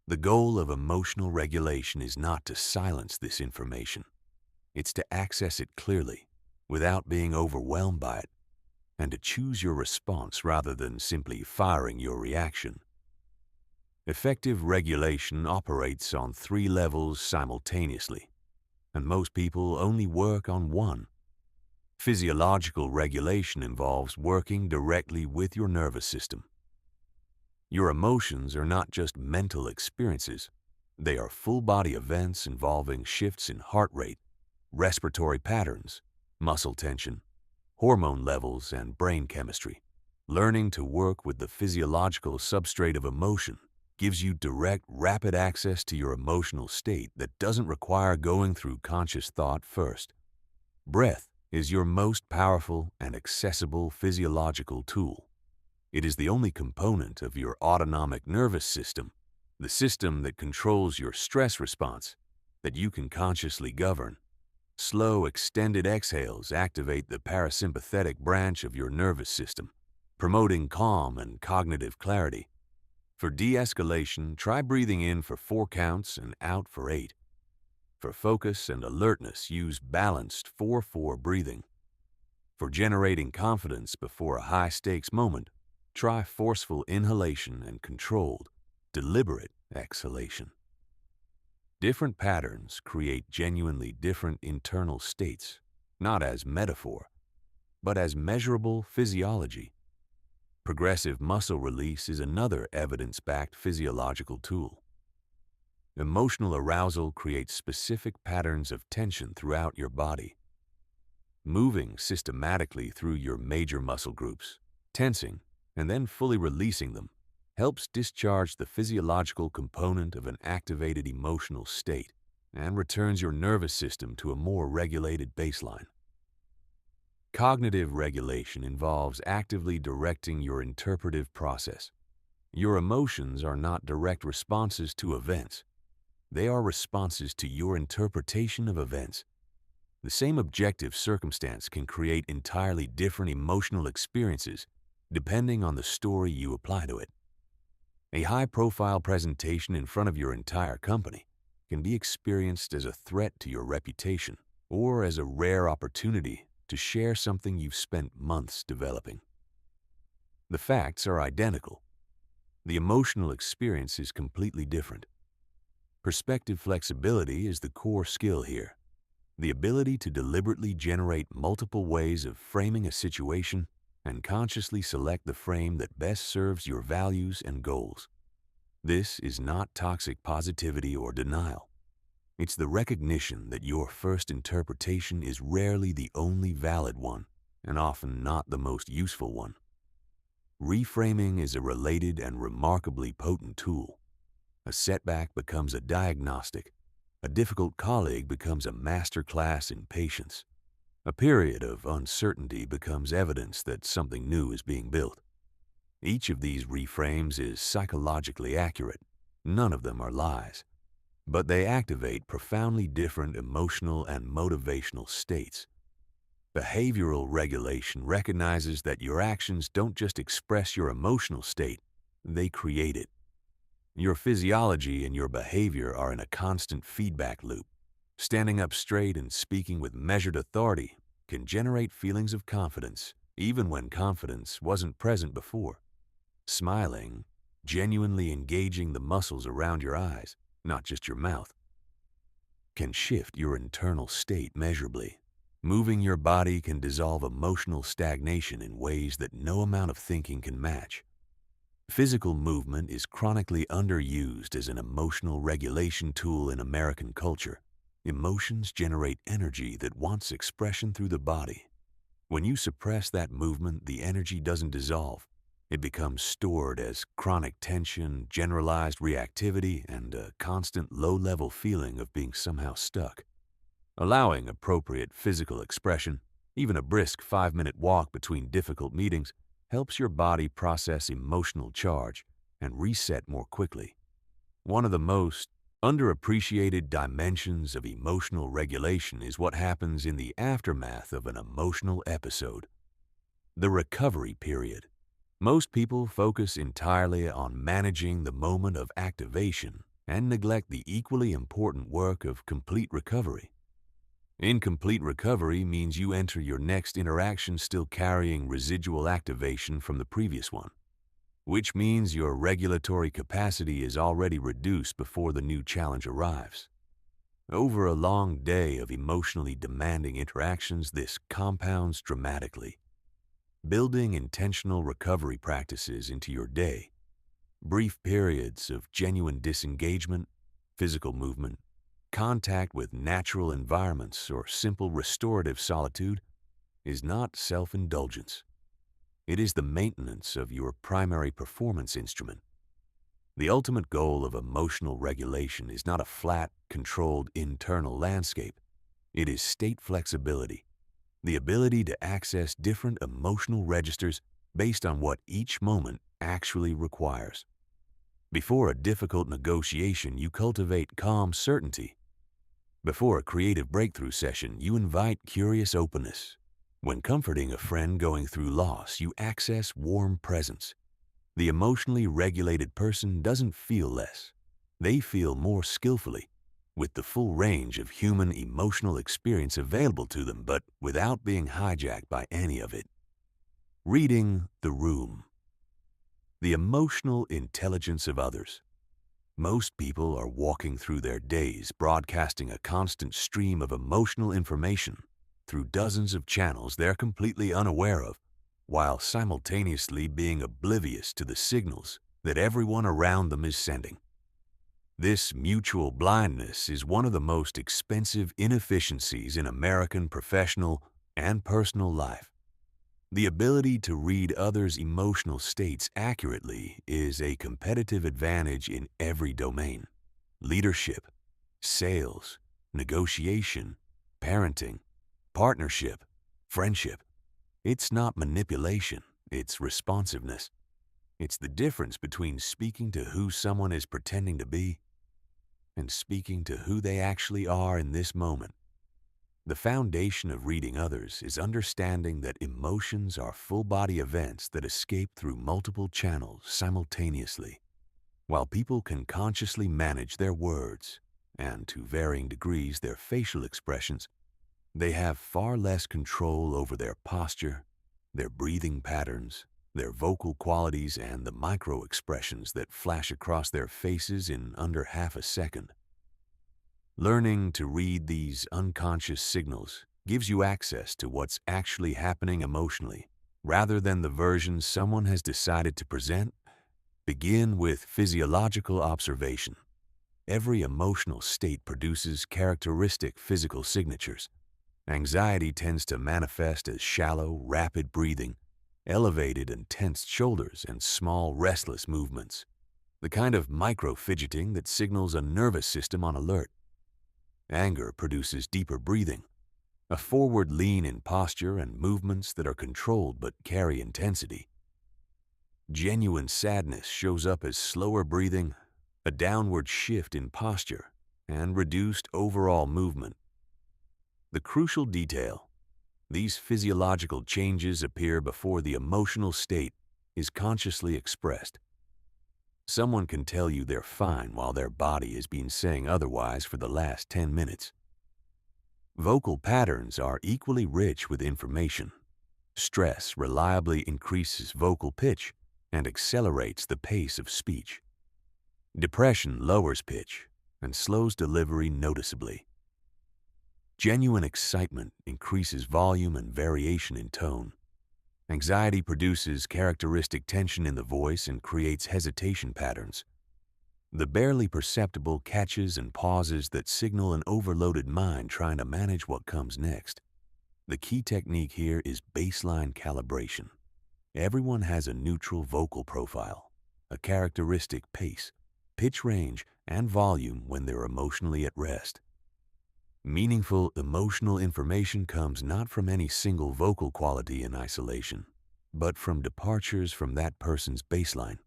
The goal of emotional regulation is not to silence this information. It's to access it clearly, without being overwhelmed by it, and to choose your response rather than simply firing your reaction. Effective regulation operates on 3 levels simultaneously, and most people only work on one. Physiological regulation involves working directly with your nervous system. Your emotions are not just mental experiences. They are full-body events involving shifts in heart rate, respiratory patterns, muscle tension, hormone levels, and brain chemistry. Learning to work with the physiological substrate of emotion gives you direct, rapid access to your emotional state that doesn't require going through conscious thought first. Breath is your most powerful and accessible physiological tool. It is the only component of your autonomic nervous system, the system that controls your stress response, that you can consciously govern. Slow, extended exhales activate the parasympathetic branch of your nervous system, promoting calm and cognitive clarity. For de-escalation, try breathing in for 4 counts and out for 8. For focus and alertness, use balanced 4-4 breathing. For generating confidence before a high-stakes moment, try forceful inhalation and controlled, deliberate exhalation. Different patterns create genuinely different internal states, not as metaphor, but as measurable physiology. Progressive muscle release is another evidence-backed physiological tool. Emotional arousal creates specific patterns of tension throughout your body. Moving systematically through your major muscle groups, tensing, and then fully releasing them, helps discharge the physiological component of an activated emotional state and returns your nervous system to a more regulated baseline. Cognitive regulation involves actively directing your interpretive process. Your emotions are not direct responses to events. They are responses to your interpretation of events. The same objective circumstance can create entirely different emotional experiences depending on the story you apply to it. A high-profile presentation in front of your entire company can be experienced as a threat to your reputation or as a rare opportunity to share something you've spent months developing. The facts are identical. The emotional experience is completely different. Perspective flexibility is the core skill here. The ability to deliberately generate multiple ways of framing a situation and consciously select the frame that best serves your values and goals. This is not toxic positivity or denial. It's the recognition that your first interpretation is rarely the only valid one and often not the most useful one. Reframing is a related and remarkably potent tool. A setback becomes a diagnostic. A difficult colleague becomes a master class in patience. A period of uncertainty becomes evidence that something new is being built. Each of these reframes is psychologically accurate. None of them are lies, but they activate profoundly different emotional and motivational states. Behavioral regulation recognizes that your actions don't just express your emotional state, they create it. Your physiology and your behavior are in a constant feedback loop. Standing up straight and speaking with measured authority can generate feelings of confidence, even when confidence wasn't present before. Smiling, genuinely engaging the muscles around your eyes, not just your mouth, can shift your internal state measurably. Moving your body can dissolve emotional stagnation in ways that no amount of thinking can match. Physical movement is chronically underused as an emotional regulation tool in American culture. Emotions generate energy that wants expression through the body. When you suppress that movement, the energy doesn't dissolve. It becomes stored as chronic tension, generalized reactivity, and a constant low-level feeling of being somehow stuck. Allowing appropriate physical expression, even a brisk 5-minute walk between difficult meetings, helps your body process emotional charge and reset more quickly. One of the most underappreciated dimensions of emotional regulation is what happens in the aftermath of an emotional episode. The recovery period. Most people focus entirely on managing the moment of activation and neglect the equally important work of complete recovery. Incomplete recovery means you enter your next interaction still carrying residual activation from the previous one, which means your regulatory capacity is already reduced before the new challenge arrives. Over a long day of emotionally demanding interactions, this compounds dramatically. Building intentional recovery practices into your day, brief periods of genuine disengagement, physical movement, contact with natural environments, or simple restorative solitude is not self-indulgence. It is the maintenance of your primary performance instrument. The ultimate goal of emotional regulation is not a flat, controlled internal landscape. It is state flexibility, the ability to access different emotional registers based on what each moment actually requires. Before a difficult negotiation, you cultivate calm certainty. Before a creative breakthrough session, you invite curious openness. When comforting a friend going through loss, you access warm presence. The emotionally regulated person doesn't feel less. They feel more skillfully, with the full range of human emotional experience available to them, but without being hijacked by any of it. Reading the room. The emotional intelligence of others. Most people are walking through their days broadcasting a constant stream of emotional information through dozens of channels they're completely unaware of, while simultaneously being oblivious to the signals that everyone around them is sending. This mutual blindness is one of the most expensive inefficiencies in American professional and personal life. The ability to read others' emotional states accurately is a competitive advantage in every domain: leadership, sales, negotiation, parenting, partnership, friendship. It's not manipulation, it's responsiveness. It's the difference between speaking to who someone is pretending to be and speaking to who they actually are in this moment. The foundation of reading others is understanding that emotions are full-body events that escape through multiple channels simultaneously. While people can consciously manage their words and, to varying degrees, their facial expressions, they have far less control over their posture, their breathing patterns, their vocal qualities, and the micro-expressions that flash across their faces in under half a second. Learning to read these unconscious signals gives you access to what's actually happening emotionally, rather than the version someone has decided to present. Begin with physiological observation. Every emotional state produces characteristic physical signatures. Anxiety tends to manifest as shallow, rapid breathing, elevated and tensed shoulders, and small, restless movements. The kind of micro-fidgeting that signals a nervous system on alert. Anger produces deeper breathing, a forward lean in posture, and movements that are controlled but carry intensity. Genuine sadness shows up as slower breathing, a downward shift in posture, and reduced overall movement. The crucial detail: these physiological changes appear before the emotional state is consciously expressed. Someone can tell you they're fine while their body has been saying otherwise for the last 10 minutes. Vocal patterns are equally rich with information. Stress reliably increases vocal pitch and accelerates the pace of speech. Depression lowers pitch and slows delivery noticeably. Genuine excitement increases volume and variation in tone. Anxiety produces characteristic tension in the voice and creates hesitation patterns. The barely perceptible catches and pauses that signal an overloaded mind trying to manage what comes next. The key technique here is baseline calibration. Everyone has a neutral vocal profile, a characteristic pace, pitch range, and volume when they're emotionally at rest. Meaningful emotional information comes not from any single vocal quality in isolation, but from departures from that person's baseline.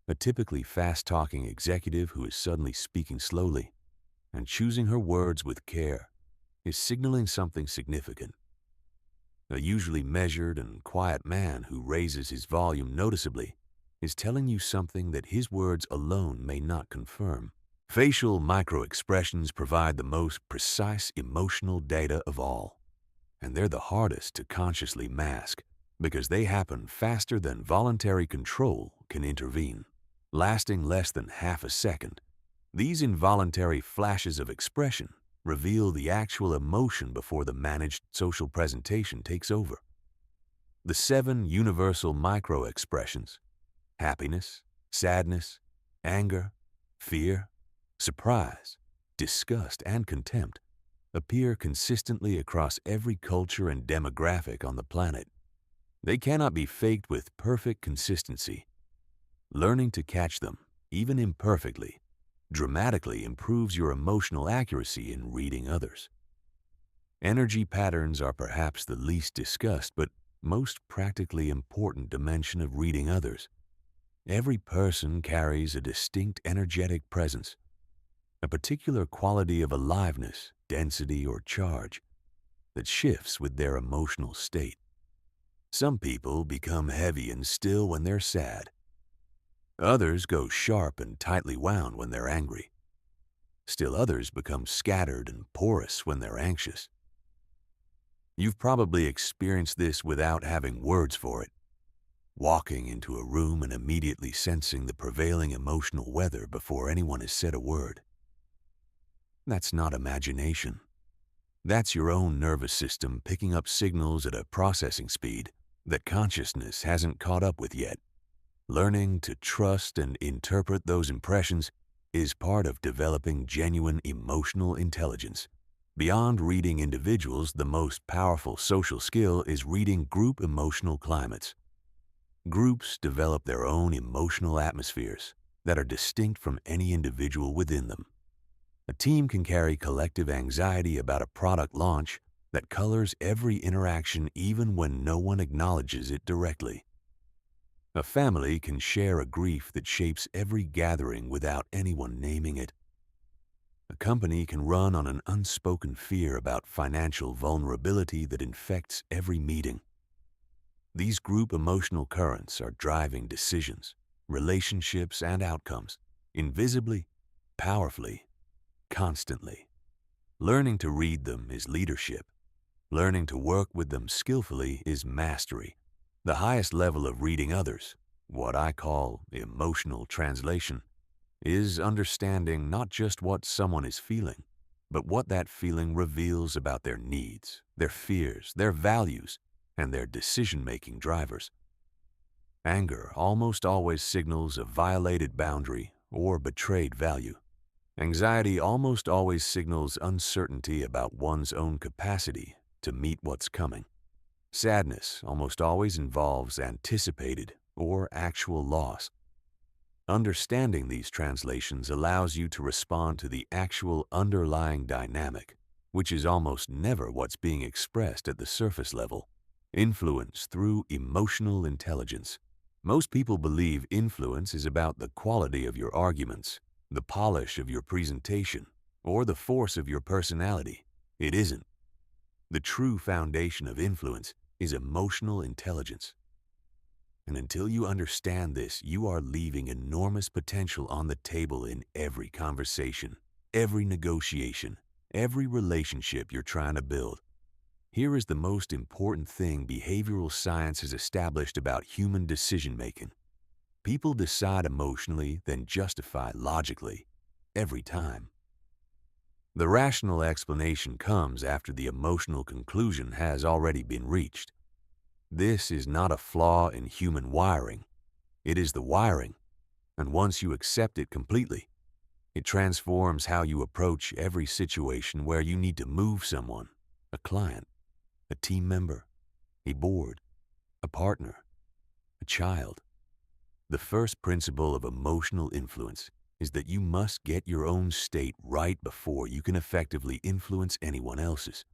A typically fast-talking executive who is suddenly speaking slowly and choosing her words with care is signaling something significant. A usually measured and quiet man who raises his volume noticeably is telling you something that his words alone may not confirm. Facial microexpressions provide the most precise emotional data of all, and they're the hardest to consciously mask because they happen faster than voluntary control can intervene. Lasting less than half a second, these involuntary flashes of expression reveal the actual emotion before the managed social presentation takes over. The 7 universal micro-expressions: happiness, sadness, anger, fear, surprise, disgust, and contempt appear consistently across every culture and demographic on the planet. They cannot be faked with perfect consistency. Learning to catch them, even imperfectly, dramatically improves your emotional accuracy in reading others. Energy patterns are perhaps the least discussed but most practically important dimension of reading others. Every person carries a distinct energetic presence, a particular quality of aliveness, density, or charge that shifts with their emotional state. Some people become heavy and still when they're sad. Others go sharp and tightly wound when they're angry. Still others become scattered and porous when they're anxious. You've probably experienced this without having words for it. Walking into a room and immediately sensing the prevailing emotional weather before anyone has said a word. That's not imagination. That's your own nervous system picking up signals at a processing speed that consciousness hasn't caught up with yet. Learning to trust and interpret those impressions is part of developing genuine emotional intelligence. Beyond reading individuals, the most powerful social skill is reading group emotional climates. Groups develop their own emotional atmospheres that are distinct from any individual within them. A team can carry collective anxiety about a product launch that colors every interaction even when no one acknowledges it directly. A family can share a grief that shapes every gathering without anyone naming it. A company can run on an unspoken fear about financial vulnerability that infects every meeting. These group emotional currents are driving decisions, relationships, and outcomes, invisibly, powerfully, constantly. Learning to read them is leadership. Learning to work with them skillfully is mastery. The highest level of reading others, what I call emotional translation, is understanding not just what someone is feeling, but what that feeling reveals about their needs, their fears, their values, and their decision-making drivers. Anger almost always signals a violated boundary or betrayed value. Anxiety almost always signals uncertainty about one's own capacity to meet what's coming. Sadness almost always involves anticipated or actual loss. Understanding these translations allows you to respond to the actual underlying dynamic, which is almost never what's being expressed at the surface level. Influence through emotional intelligence. Most people believe influence is about the quality of your arguments, the polish of your presentation, or the force of your personality. It isn't. The true foundation of influence is emotional intelligence. And until you understand this, you are leaving enormous potential on the table in every conversation, every negotiation, every relationship you're trying to build. Here is the most important thing behavioral science has established about human decision-making. People decide emotionally, then justify logically, every time. The rational explanation comes after the emotional conclusion has already been reached. This is not a flaw in human wiring. It is the wiring, and once you accept it completely, it transforms how you approach every situation where you need to move someone, a client, a team member, a board, a partner, a child. The first principle of emotional influence is that you must get your own state right before you can effectively influence anyone else's.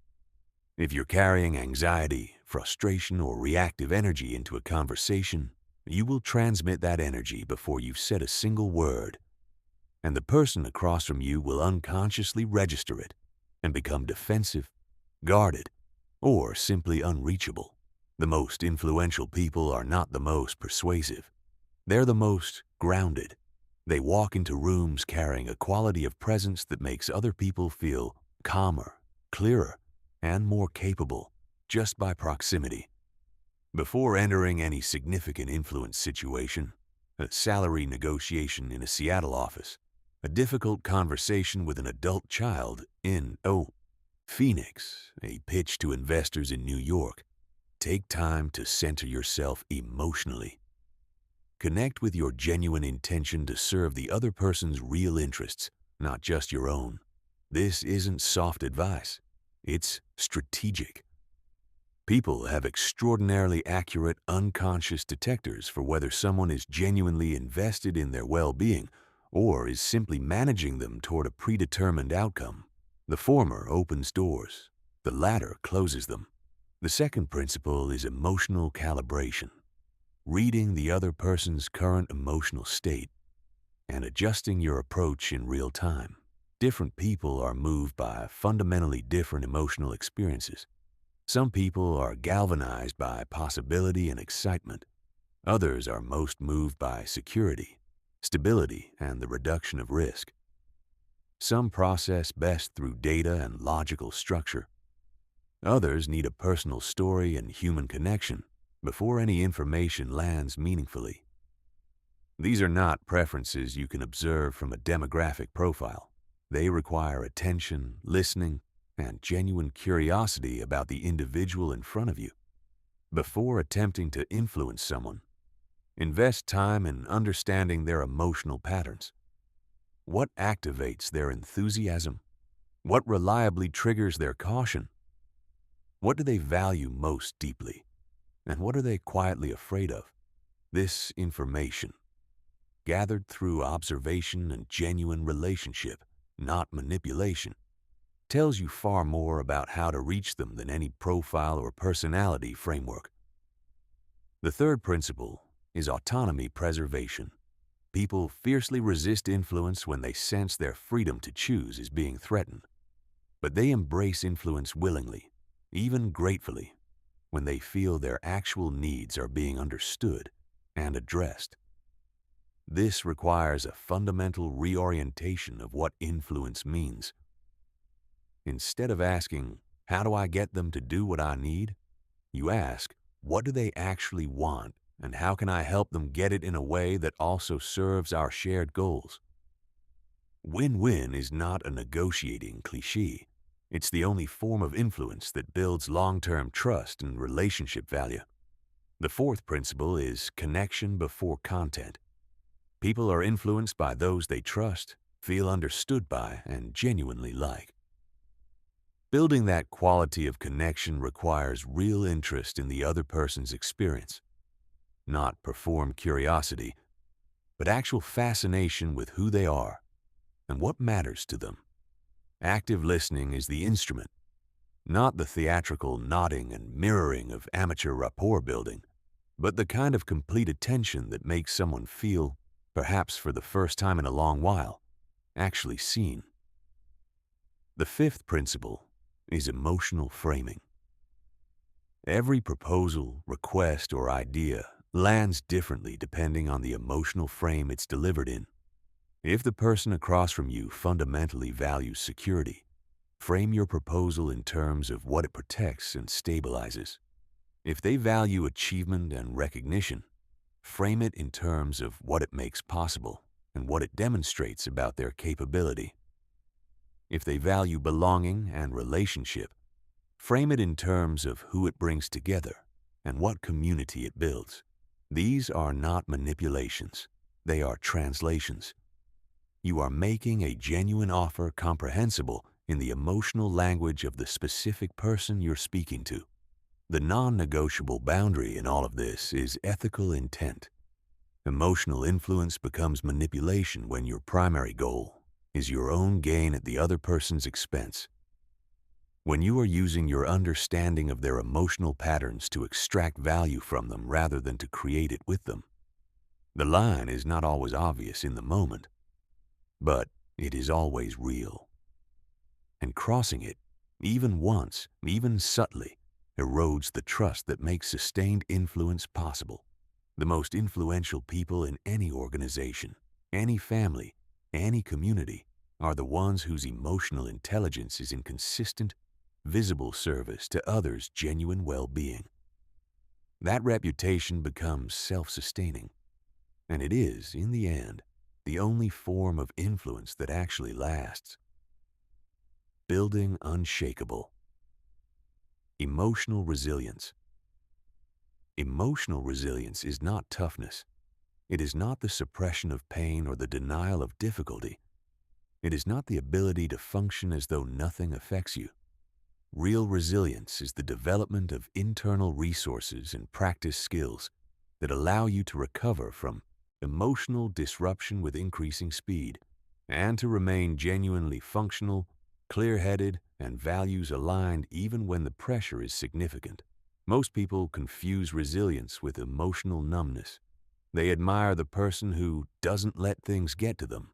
If you're carrying anxiety, frustration, or reactive energy into a conversation, you will transmit that energy before you've said a single word, and the person across from you will unconsciously register it and become defensive, guarded, or simply unreachable. The most influential people are not the most persuasive. They're the most grounded. They walk into rooms carrying a quality of presence that makes other people feel calmer, clearer, and more capable just by proximity. Before entering any significant influence situation, a salary negotiation in a Seattle office, a difficult conversation with an adult child in, Phoenix, a pitch to investors in New York, take time to center yourself emotionally. Connect with your genuine intention to serve the other person's real interests, not just your own. This isn't soft advice. It's strategic. People have extraordinarily accurate unconscious detectors for whether someone is genuinely invested in their well-being or is simply managing them toward a predetermined outcome. The former opens doors. The latter closes them. The second principle is emotional calibration. Reading the other person's current emotional state and adjusting your approach in real time. Different people are moved by fundamentally different emotional experiences. Some people are galvanized by possibility and excitement. Others are most moved by security, stability, and the reduction of risk. Some process best through data and logical structure. Others need a personal story and human connection before any information lands meaningfully. These are not preferences you can observe from a demographic profile. They require attention, listening, and genuine curiosity about the individual in front of you. Before attempting to influence someone, invest time in understanding their emotional patterns. What activates their enthusiasm? What reliably triggers their caution? What do they value most deeply? And what are they quietly afraid of? This information, gathered through observation and genuine relationship, not manipulation, tells you far more about how to reach them than any profile or personality framework. The third principle is autonomy preservation. People fiercely resist influence when they sense their freedom to choose is being threatened. But they embrace influence willingly, even gratefully, when they feel their actual needs are being understood and addressed. This requires a fundamental reorientation of what influence means. Instead of asking, "How do I get them to do what I need?" you ask, "What do they actually want, and how can I help them get it in a way that also serves our shared goals?" Win-win is not a negotiating cliché. It's the only form of influence that builds long-term trust and relationship value. The fourth principle is connection before content. People are influenced by those they trust, feel understood by, and genuinely like. Building that quality of connection requires real interest in the other person's experience, not performed curiosity, but actual fascination with who they are and what matters to them. Active listening is the instrument, not the theatrical nodding and mirroring of amateur rapport building, but the kind of complete attention that makes someone feel, perhaps for the first time in a long while, actually seen. The fifth principle is emotional framing. Every proposal, request, or idea lands differently depending on the emotional frame it's delivered in. If the person across from you fundamentally values security, frame your proposal in terms of what it protects and stabilizes. If they value achievement and recognition, frame it in terms of what it makes possible and what it demonstrates about their capability. If they value belonging and relationship, frame it in terms of who it brings together and what community it builds. These are not manipulations. They are translations. You are making a genuine offer comprehensible in the emotional language of the specific person you're speaking to. The non-negotiable boundary in all of this is ethical intent. Emotional influence becomes manipulation when your primary goal is your own gain at the other person's expense. When you are using your understanding of their emotional patterns to extract value from them rather than to create it with them. The line is not always obvious in the moment, but it is always real. And crossing it, even once, even subtly, erodes the trust that makes sustained influence possible. The most influential people in any organization, any family, any community are the ones whose emotional intelligence is in consistent, visible service to others' genuine well-being. That reputation becomes self-sustaining, and it is, in the end, the only form of influence that actually lasts. Building unshakable. Emotional resilience. Emotional resilience is not toughness. It is not the suppression of pain or the denial of difficulty. It is not the ability to function as though nothing affects you. Real resilience is the development of internal resources and practice skills that allow you to recover from emotional disruption with increasing speed, and to remain genuinely functional, clear-headed, and values-aligned even when the pressure is significant. Most people confuse resilience with emotional numbness. They admire the person who doesn't let things get to them,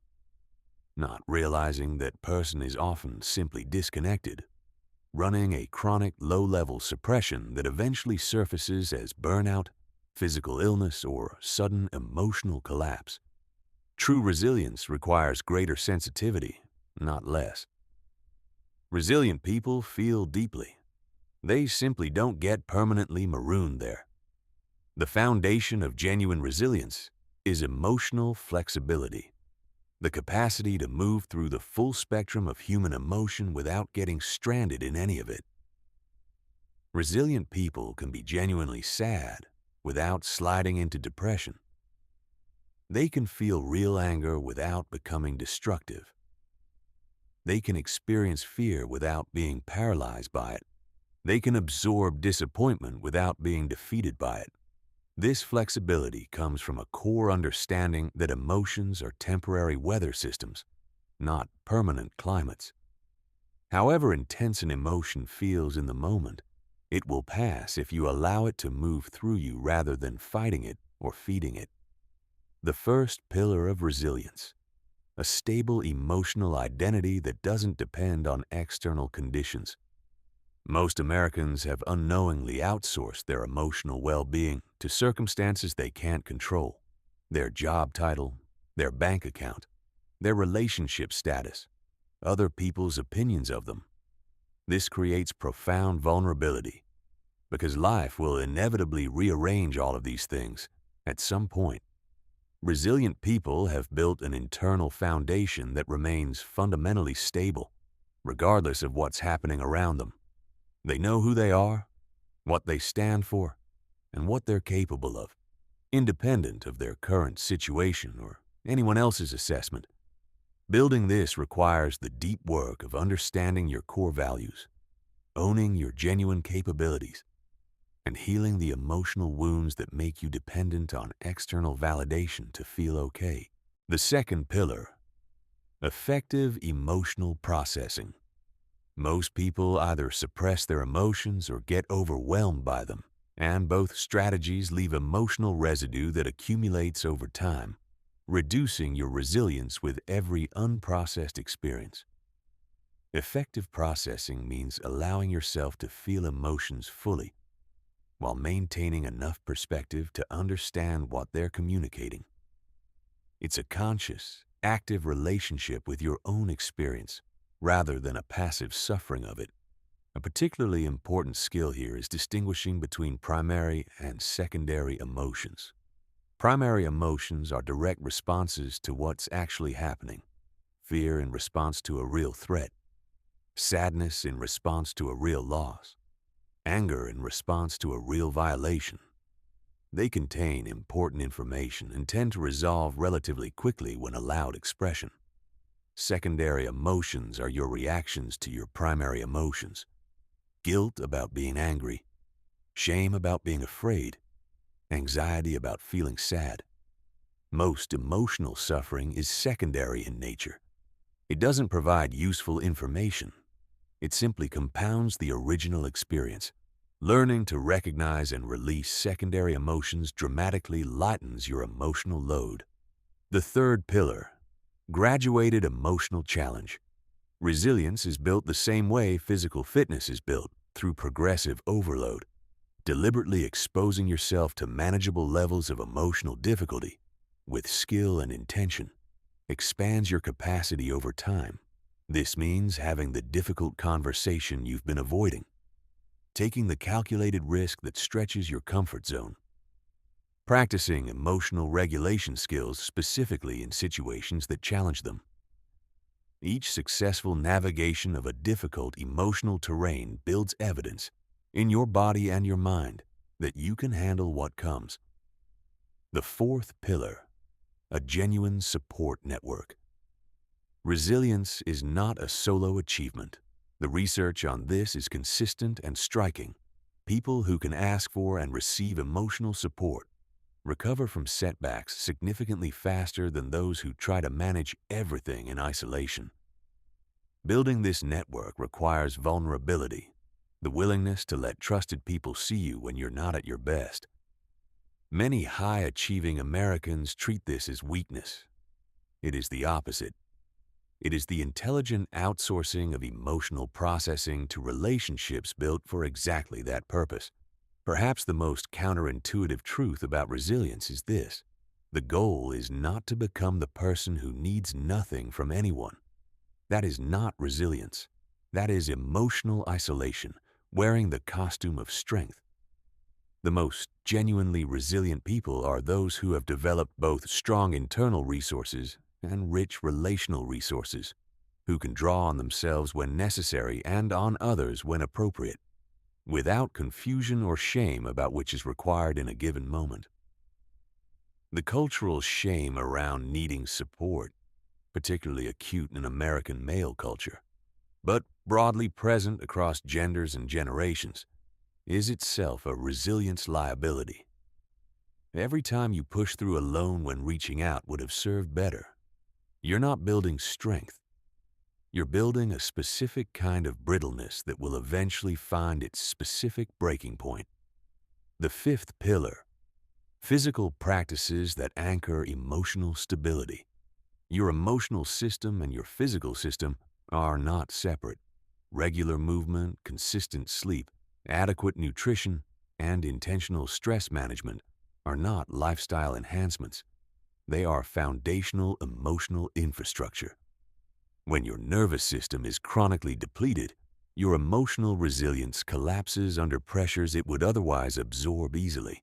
not realizing that person is often simply disconnected, running a chronic low-level suppression that eventually surfaces as burnout, physical illness, or sudden emotional collapse. True resilience requires greater sensitivity, not less. Resilient people feel deeply. They simply don't get permanently marooned there. The foundation of genuine resilience is emotional flexibility, the capacity to move through the full spectrum of human emotion without getting stranded in any of it. Resilient people can be genuinely sad without sliding into depression. They can feel real anger without becoming destructive. They can experience fear without being paralyzed by it. They can absorb disappointment without being defeated by it. This flexibility comes from a core understanding that emotions are temporary weather systems, not permanent climates. However intense an emotion feels in the moment, it will pass if you allow it to move through you rather than fighting it or feeding it. The first pillar of resilience, a stable emotional identity that doesn't depend on external conditions. Most Americans have unknowingly outsourced their emotional well-being to circumstances they can't control: their job title, their bank account, their relationship status, other people's opinions of them. This creates profound vulnerability, because life will inevitably rearrange all of these things at some point. Resilient people have built an internal foundation that remains fundamentally stable, regardless of what's happening around them. They know who they are, what they stand for, and what they're capable of, independent of their current situation or anyone else's assessment. Building this requires the deep work of understanding your core values, owning your genuine capabilities, and healing the emotional wounds that make you dependent on external validation to feel okay. The second pillar, effective emotional processing. Most people either suppress their emotions or get overwhelmed by them, and both strategies leave emotional residue that accumulates over time, reducing your resilience with every unprocessed experience. Effective processing means allowing yourself to feel emotions fully while maintaining enough perspective to understand what they're communicating. It's a conscious, active relationship with your own experience rather than a passive suffering of it. A particularly important skill here is distinguishing between primary and secondary emotions. Primary emotions are direct responses to what's actually happening. Fear in response to a real threat, sadness in response to a real loss, anger in response to a real violation. They contain important information and tend to resolve relatively quickly when allowed expression. Secondary emotions are your reactions to your primary emotions. Guilt about being angry, shame about being afraid, anxiety about feeling sad. Most emotional suffering is secondary in nature. It doesn't provide useful information. It simply compounds the original experience. Learning to recognize and release secondary emotions dramatically lightens your emotional load. The third pillar, graduated emotional challenge. Resilience is built the same way physical fitness is built, through progressive overload. Deliberately exposing yourself to manageable levels of emotional difficulty with skill and intention expands your capacity over time. This means having the difficult conversation you've been avoiding, taking the calculated risk that stretches your comfort zone, practicing emotional regulation skills specifically in situations that challenge them. Each successful navigation of a difficult emotional terrain builds evidence in your body and your mind that you can handle what comes. The fourth pillar, a genuine support network. Resilience is not a solo achievement. The research on this is consistent and striking. People who can ask for and receive emotional support recover from setbacks significantly faster than those who try to manage everything in isolation. Building this network requires vulnerability, the willingness to let trusted people see you when you're not at your best. Many high-achieving Americans treat this as weakness. It is the opposite. It is the intelligent outsourcing of emotional processing to relationships built for exactly that purpose. Perhaps the most counterintuitive truth about resilience is this: the goal is not to become the person who needs nothing from anyone. That is not resilience. That is emotional isolation, wearing the costume of strength. The most genuinely resilient people are those who have developed both strong internal resources and rich relational resources, who can draw on themselves when necessary and on others when appropriate, without confusion or shame about which is required in a given moment. The cultural shame around needing support, particularly acute in American male culture, but broadly present across genders and generations, is itself a resilience liability. Every time you push through alone when reaching out would have served better. You're not building strength. You're building a specific kind of brittleness that will eventually find its specific breaking point. The fifth pillar, physical practices that anchor emotional stability. Your emotional system and your physical system are not separate. Regular movement, consistent sleep, adequate nutrition, and intentional stress management are not lifestyle enhancements. They are foundational emotional infrastructure. When your nervous system is chronically depleted, your emotional resilience collapses under pressures it would otherwise absorb easily.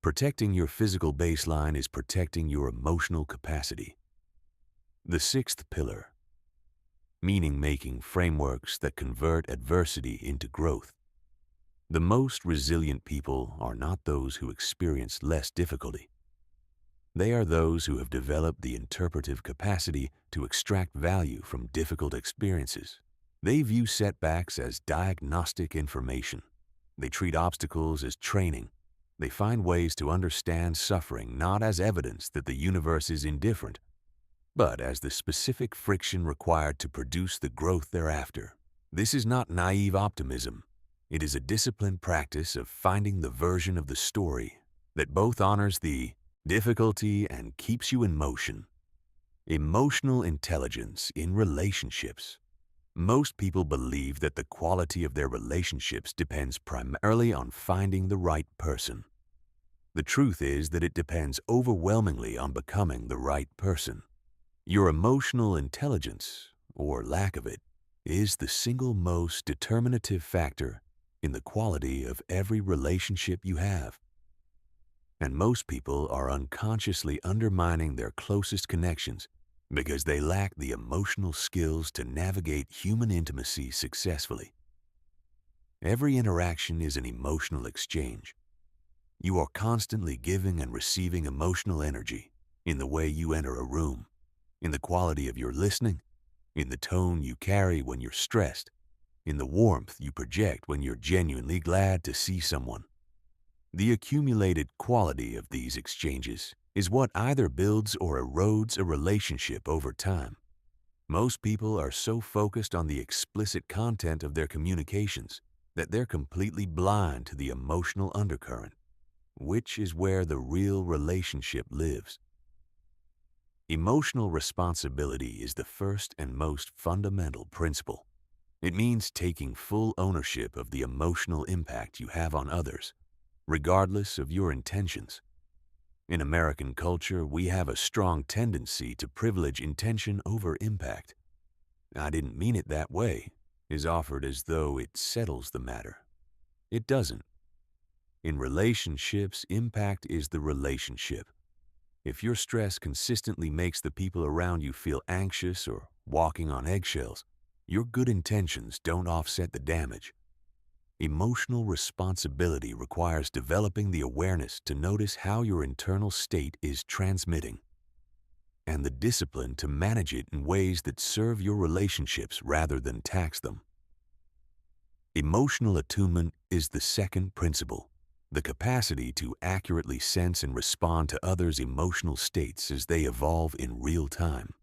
Protecting your physical baseline is protecting your emotional capacity. The sixth pillar, meaning-making frameworks that convert adversity into growth. The most resilient people are not those who experience less difficulty. They are those who have developed the interpretive capacity to extract value from difficult experiences. They view setbacks as diagnostic information. They treat obstacles as training. They find ways to understand suffering not as evidence that the universe is indifferent, but as the specific friction required to produce the growth thereafter. This is not naive optimism. It is a disciplined practice of finding the version of the story that both honors the difficulty and keeps you in motion. Emotional intelligence in relationships. Most people believe that the quality of their relationships depends primarily on finding the right person. The truth is that it depends overwhelmingly on becoming the right person. Your emotional intelligence, or lack of it, is the single most determinative factor in the quality of every relationship you have. And most people are unconsciously undermining their closest connections because they lack the emotional skills to navigate human intimacy successfully. Every interaction is an emotional exchange. You are constantly giving and receiving emotional energy in the way you enter a room, in the quality of your listening, in the tone you carry when you're stressed, in the warmth you project when you're genuinely glad to see someone. The accumulated quality of these exchanges is what either builds or erodes a relationship over time. Most people are so focused on the explicit content of their communications that they're completely blind to the emotional undercurrent, which is where the real relationship lives. Emotional responsibility is the first and most fundamental principle. It means taking full ownership of the emotional impact you have on others, regardless of your intentions. In American culture, we have a strong tendency to privilege intention over impact. "I didn't mean it that way" is offered as though it settles the matter. It doesn't. In relationships, impact is the relationship. If your stress consistently makes the people around you feel anxious or walking on eggshells, your good intentions don't offset the damage. Emotional responsibility requires developing the awareness to notice how your internal state is transmitting, and the discipline to manage it in ways that serve your relationships rather than tax them. Emotional attunement is the second principle, the capacity to accurately sense and respond to others' emotional states as they evolve in real time.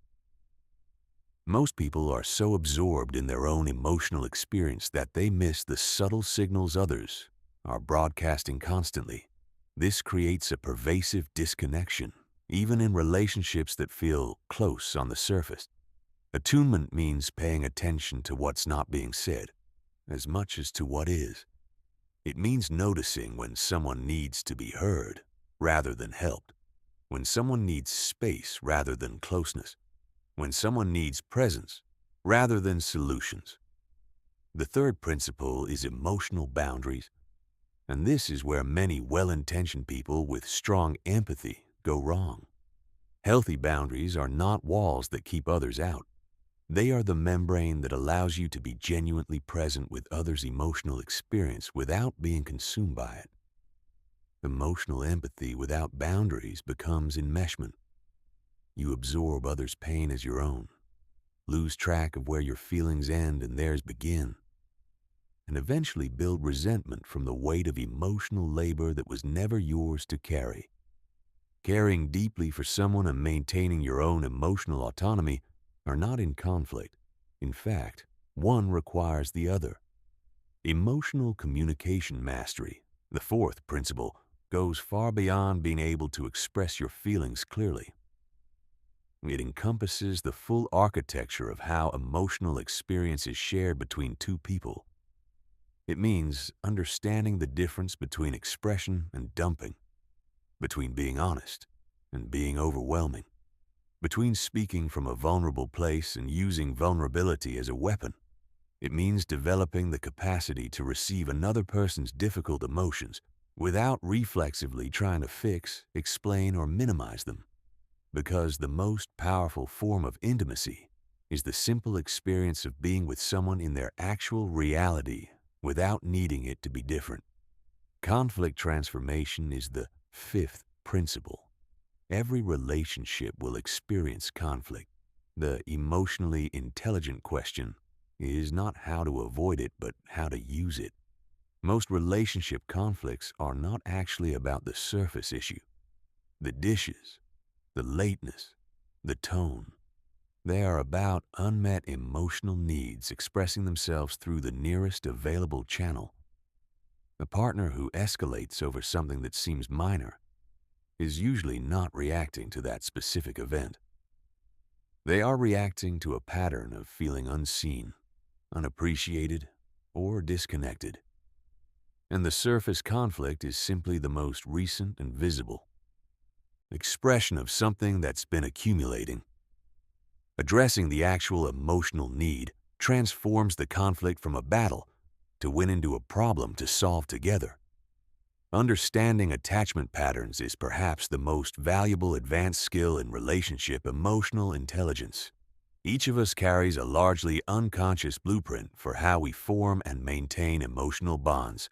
Most people are so absorbed in their own emotional experience that they miss the subtle signals others are broadcasting constantly. This creates a pervasive disconnection, even in relationships that feel close on the surface. Attunement means paying attention to what's not being said, as much as to what is. It means noticing when someone needs to be heard rather than helped, when someone needs space rather than closeness, when someone needs presence rather than solutions. The third principle is emotional boundaries, and this is where many well-intentioned people with strong empathy go wrong. Healthy boundaries are not walls that keep others out. They are the membrane that allows you to be genuinely present with others' emotional experience without being consumed by it. Emotional empathy without boundaries becomes enmeshment. You absorb others' pain as your own, lose track of where your feelings end and theirs begin, and eventually build resentment from the weight of emotional labor that was never yours to carry. Caring deeply for someone and maintaining your own emotional autonomy are not in conflict. In fact, one requires the other. Emotional communication mastery, the fourth principle, goes far beyond being able to express your feelings clearly. It encompasses the full architecture of how emotional experience is shared between two people. It means understanding the difference between expression and dumping, between being honest and being overwhelming, between speaking from a vulnerable place and using vulnerability as a weapon. It means developing the capacity to receive another person's difficult emotions without reflexively trying to fix, explain, or minimize them. Because the most powerful form of intimacy is the simple experience of being with someone in their actual reality without needing it to be different. Conflict transformation is the fifth principle. Every relationship will experience conflict. The emotionally intelligent question is not how to avoid it, but how to use it. Most relationship conflicts are not actually about the surface issue, the dishes, the lateness, the tone. They are about unmet emotional needs expressing themselves through the nearest available channel. A partner who escalates over something that seems minor is usually not reacting to that specific event. They are reacting to a pattern of feeling unseen, unappreciated, or disconnected. And the surface conflict is simply the most recent and visible expression of something that's been accumulating. Addressing the actual emotional need transforms the conflict from a battle to win into a problem to solve together. Understanding attachment patterns is perhaps the most valuable advanced skill in relationship emotional intelligence. Each of us carries a largely unconscious blueprint for how we form and maintain emotional bonds,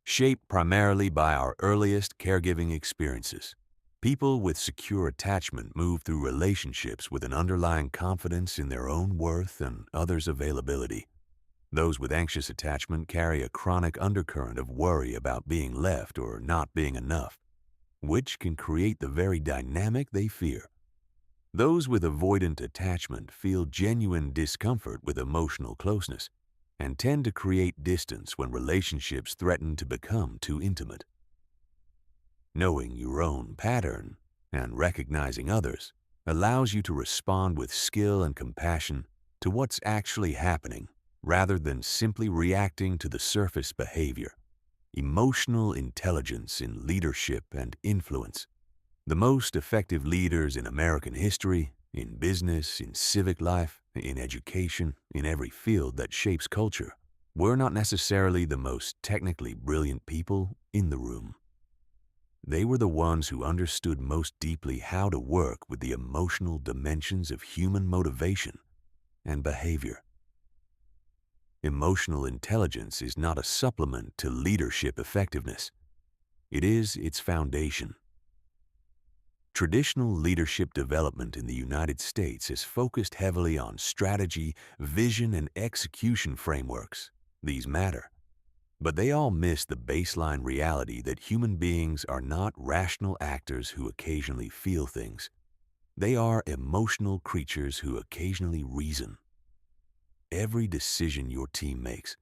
shaped primarily by our earliest caregiving experiences. People with secure attachment move through relationships with an underlying confidence in their own worth and others' availability. Those with anxious attachment carry a chronic undercurrent of worry about being left or not being enough, which can create the very dynamic they fear. Those with avoidant attachment feel genuine discomfort with emotional closeness and tend to create distance when relationships threaten to become too intimate. Knowing your own pattern and recognizing others allows you to respond with skill and compassion to what's actually happening rather than simply reacting to the surface behavior. Emotional intelligence in leadership and influence. The most effective leaders in American history, in business, in civic life, in education, in every field that shapes culture, were not necessarily the most technically brilliant people in the room. They were the ones who understood most deeply how to work with the emotional dimensions of human motivation and behavior. Emotional intelligence is not a supplement to leadership effectiveness. It is its foundation. Traditional leadership development in the United States has focused heavily on strategy, vision, and execution frameworks. These matter. But they all miss the baseline reality that human beings are not rational actors who occasionally feel things. They are emotional creatures who occasionally reason. Every decision your team makes,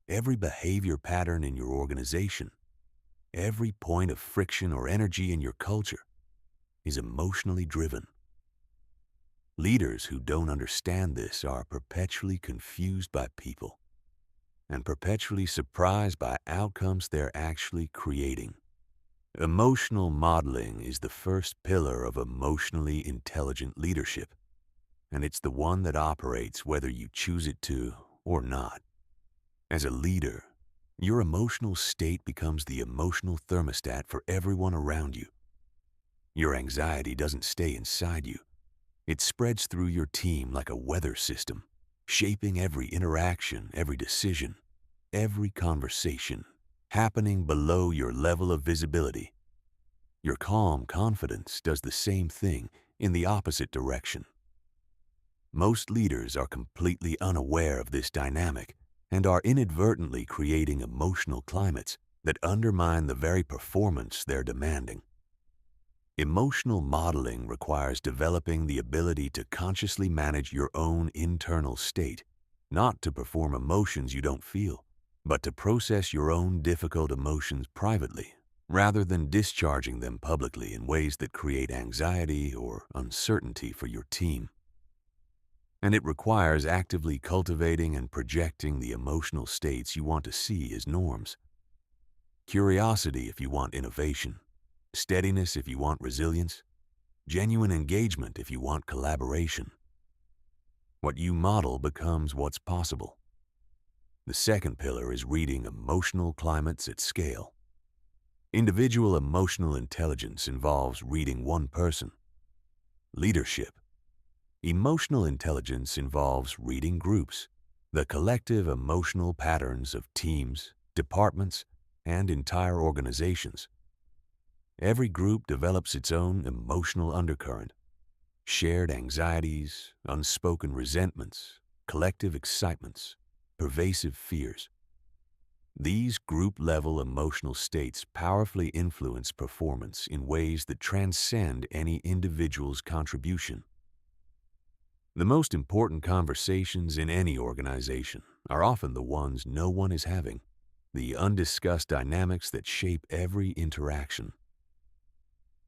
every behavior pattern in your organization, every point of friction or energy in your culture is emotionally driven. Leaders who don't understand this are perpetually confused by people and perpetually surprised by outcomes they're actually creating. Emotional modeling is the first pillar of emotionally intelligent leadership, and it's the one that operates whether you choose it to or not. As a leader, your emotional state becomes the emotional thermostat for everyone around you. Your anxiety doesn't stay inside you. It spreads through your team like a weather system, shaping every interaction, every decision, every conversation, happening below your level of visibility. Your calm confidence does the same thing in the opposite direction. Most leaders are completely unaware of this dynamic and are inadvertently creating emotional climates that undermine the very performance they're demanding. Emotional modeling requires developing the ability to consciously manage your own internal state, not to perform emotions you don't feel, but to process your own difficult emotions privately, rather than discharging them publicly in ways that create anxiety or uncertainty for your team. And it requires actively cultivating and projecting the emotional states you want to see as norms. Curiosity if you want innovation, steadiness if you want resilience, genuine engagement if you want collaboration. What you model becomes what's possible. The second pillar is reading emotional climates at scale. Individual emotional intelligence involves reading one person. Leadership. Emotional intelligence involves reading groups, the collective emotional patterns of teams, departments, and entire organizations. Every group develops its own emotional undercurrent, shared anxieties, unspoken resentments, collective excitements, pervasive fears. These group-level emotional states powerfully influence performance in ways that transcend any individual's contribution. The most important conversations in any organization are often the ones no one is having, the undiscussed dynamics that shape every interaction.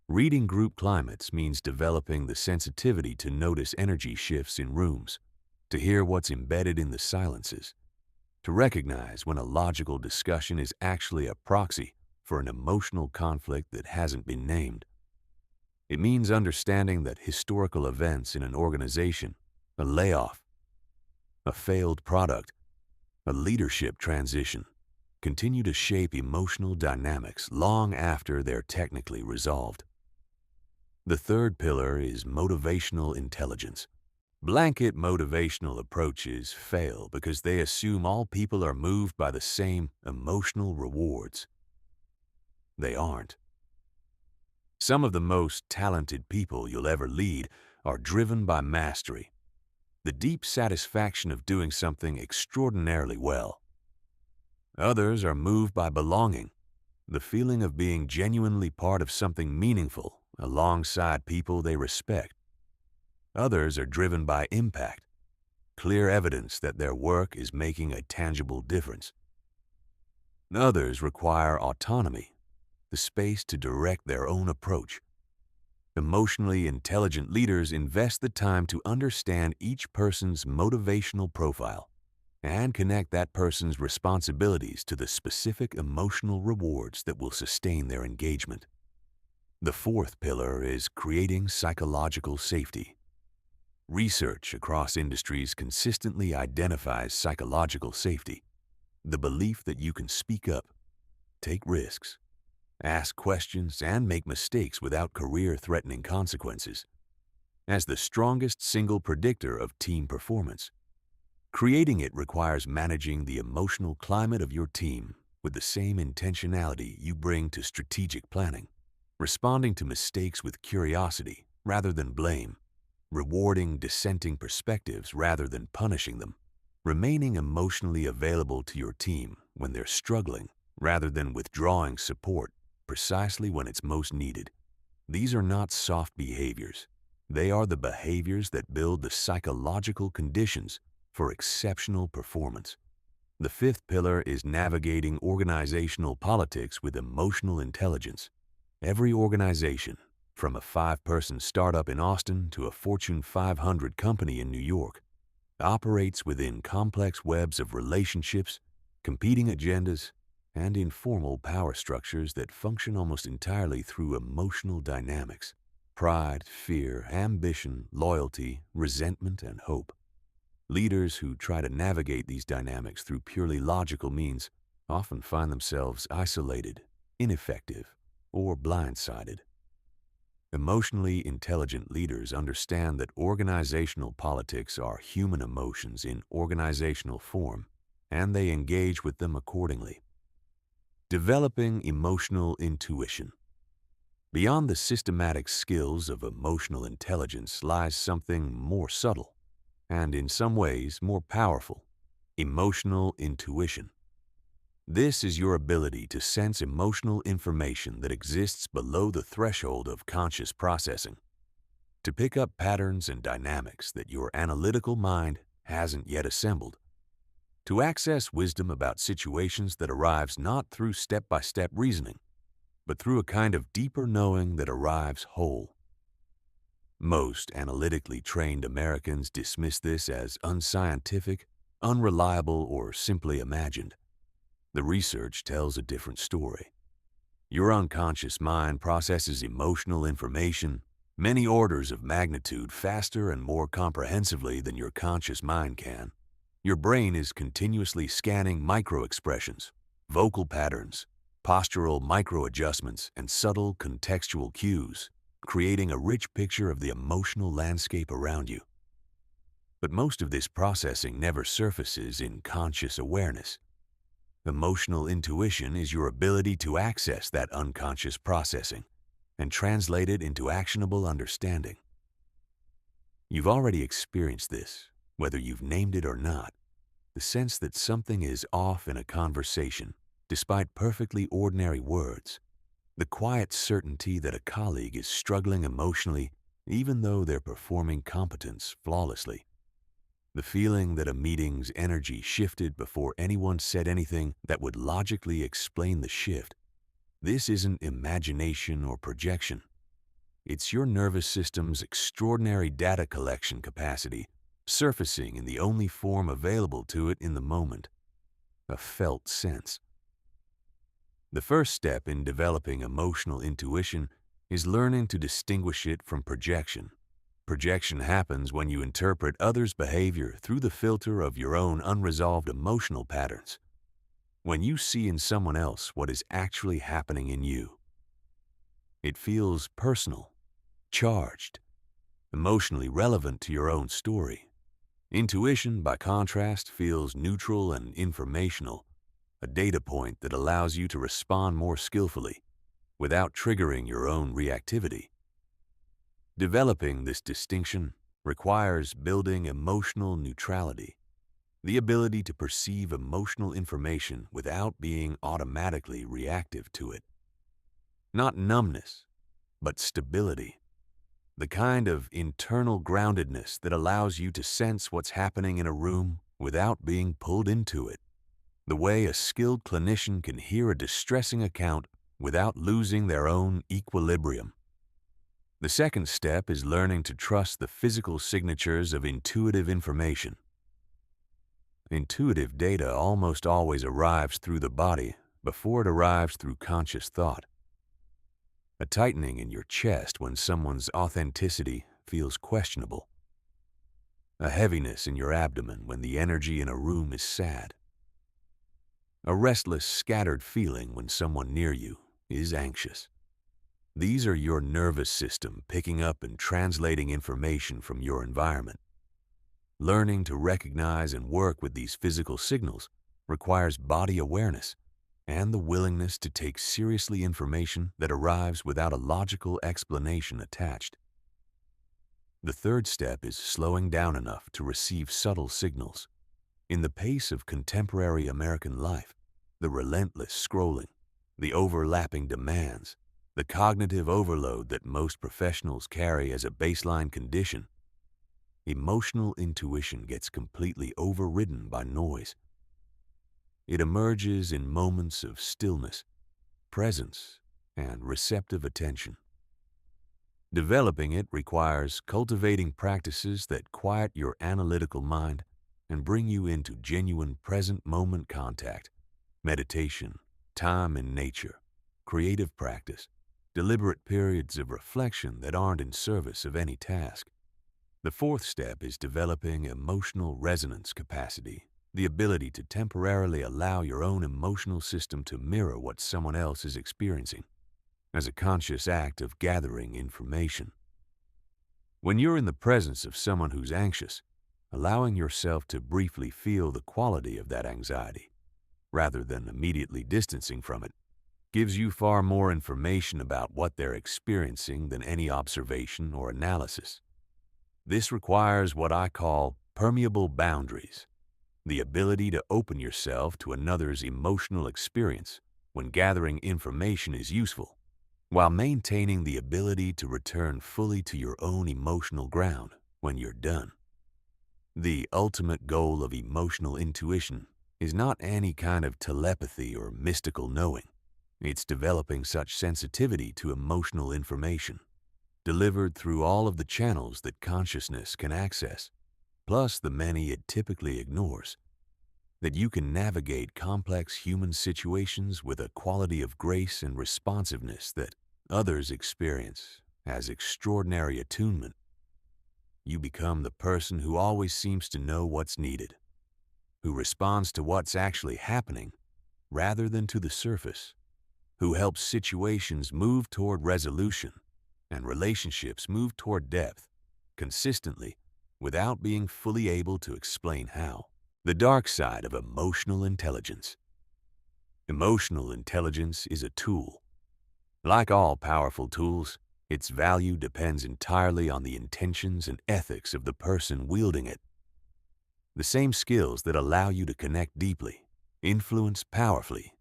Reading group climates means developing the sensitivity to notice energy shifts in rooms, to hear what's embedded in the silences, to recognize when a logical discussion is actually a proxy for an emotional conflict that hasn't been named. It means understanding that historical events in an organization, a layoff, a failed product, a leadership transition, continue to shape emotional dynamics long after they're technically resolved. The third pillar is motivational intelligence. Blanket motivational approaches fail because they assume all people are moved by the same emotional rewards. They aren't. Some of the most talented people you'll ever lead are driven by mastery, the deep satisfaction of doing something extraordinarily well. Others are moved by belonging, the feeling of being genuinely part of something meaningful alongside people they respect. Others are driven by impact, clear evidence that their work is making a tangible difference. Others require autonomy, the space to direct their own approach. Emotionally intelligent leaders invest the time to understand each person's motivational profile and connect that person's responsibilities to the specific emotional rewards that will sustain their engagement. The fourth pillar is creating psychological safety. Research across industries consistently identifies psychological safety, the belief that you can speak up, take risks, ask questions, and make mistakes without career-threatening consequences, as the strongest single predictor of team performance. Creating it requires managing the emotional climate of your team with the same intentionality you bring to strategic planning, responding to mistakes with curiosity rather than blame, rewarding dissenting perspectives rather than punishing them, remaining emotionally available to your team when they're struggling rather than withdrawing support precisely when it's most needed. These are not soft behaviors. They are the behaviors that build the psychological conditions for exceptional performance. The fifth pillar is navigating organizational politics with emotional intelligence. Every organization, from a 5-person startup in Austin to a Fortune 500 company in New York, operates within complex webs of relationships, competing agendas, and informal power structures that function almost entirely through emotional dynamics: pride, fear, ambition, loyalty, resentment, and hope. Leaders who try to navigate these dynamics through purely logical means often find themselves isolated, ineffective, or blindsided. Emotionally intelligent leaders understand that organizational politics are human emotions in organizational form, and they engage with them accordingly. Developing emotional intuition. Beyond the systematic skills of emotional intelligence lies something more subtle, and in some ways more powerful: emotional intuition. This is your ability to sense emotional information that exists below the threshold of conscious processing, to pick up patterns and dynamics that your analytical mind hasn't yet assembled, to access wisdom about situations that arrives not through step-by-step reasoning, but through a kind of deeper knowing that arrives whole. Most analytically trained Americans dismiss this as unscientific, unreliable, or simply imagined. The research tells a different story. Your unconscious mind processes emotional information many orders of magnitude faster and more comprehensively than your conscious mind can. Your brain is continuously scanning micro-expressions, vocal patterns, postural micro-adjustments, and subtle contextual cues, creating a rich picture of the emotional landscape around you. But most of this processing never surfaces in conscious awareness. Emotional intuition is your ability to access that unconscious processing and translate it into actionable understanding. You've already experienced this whether you've named it or not. The sense that something is off in a conversation, despite perfectly ordinary words. The quiet certainty that a colleague is struggling emotionally even though they're performing competence flawlessly. The feeling that a meeting's energy shifted before anyone said anything that would logically explain the shift. This isn't imagination or projection. It's your nervous system's extraordinary data collection capacity surfacing in the only form available to it in the moment, a felt sense. The first step in developing emotional intuition is learning to distinguish it from projection. Projection happens when you interpret others' behavior through the filter of your own unresolved emotional patterns. When you see in someone else what is actually happening in you, it feels personal, charged, emotionally relevant to your own story. Intuition, by contrast, feels neutral and informational, a data point that allows you to respond more skillfully without triggering your own reactivity. Developing this distinction requires building emotional neutrality, the ability to perceive emotional information without being automatically reactive to it. Not numbness, but stability. The kind of internal groundedness that allows you to sense what's happening in a room without being pulled into it. The way a skilled clinician can hear a distressing account without losing their own equilibrium. The second step is learning to trust the physical signatures of intuitive information. Intuitive data almost always arrives through the body before it arrives through conscious thought. A tightening in your chest when someone's authenticity feels questionable. A heaviness in your abdomen when the energy in a room is sad. A restless, scattered feeling when someone near you is anxious. These are your nervous system picking up and translating information from your environment. Learning to recognize and work with these physical signals requires body awareness and the willingness to take seriously information that arrives without a logical explanation attached. The third step is slowing down enough to receive subtle signals. In the pace of contemporary American life, the relentless scrolling, the overlapping demands, the cognitive overload that most professionals carry as a baseline condition, emotional intuition gets completely overridden by noise. It emerges in moments of stillness, presence, and receptive attention. Developing it requires cultivating practices that quiet your analytical mind and bring you into genuine present moment contact, meditation, time in nature, creative practice, deliberate periods of reflection that aren't in service of any task. The fourth step is developing emotional resonance capacity, the ability to temporarily allow your own emotional system to mirror what someone else is experiencing, as a conscious act of gathering information. When you're in the presence of someone who's anxious, allowing yourself to briefly feel the quality of that anxiety, rather than immediately distancing from it, gives you far more information about what they're experiencing than any observation or analysis. This requires what I call permeable boundaries, the ability to open yourself to another's emotional experience when gathering information is useful, while maintaining the ability to return fully to your own emotional ground when you're done. The ultimate goal of emotional intuition is not any kind of telepathy or mystical knowing. It's developing such sensitivity to emotional information, delivered through all of the channels that consciousness can access, plus the many it typically ignores, that you can navigate complex human situations with a quality of grace and responsiveness that others experience as extraordinary attunement. You become the person who always seems to know what's needed, who responds to what's actually happening rather than to the surface, who helps situations move toward resolution and relationships move toward depth consistently without being fully able to explain how. The dark side of emotional intelligence. Emotional intelligence is a tool. Like all powerful tools, its value depends entirely on the intentions and ethics of the person wielding it. The same skills that allow you to connect deeply, influence powerfully,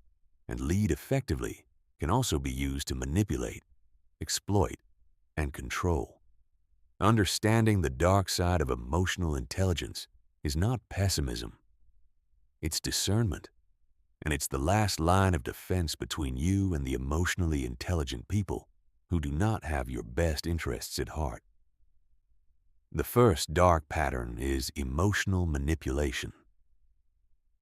and lead effectively can also be used to manipulate, exploit, and control. Understanding the dark side of emotional intelligence is not pessimism. It's discernment, and it's the last line of defense between you and the emotionally intelligent people who do not have your best interests at heart. The first dark pattern is emotional manipulation.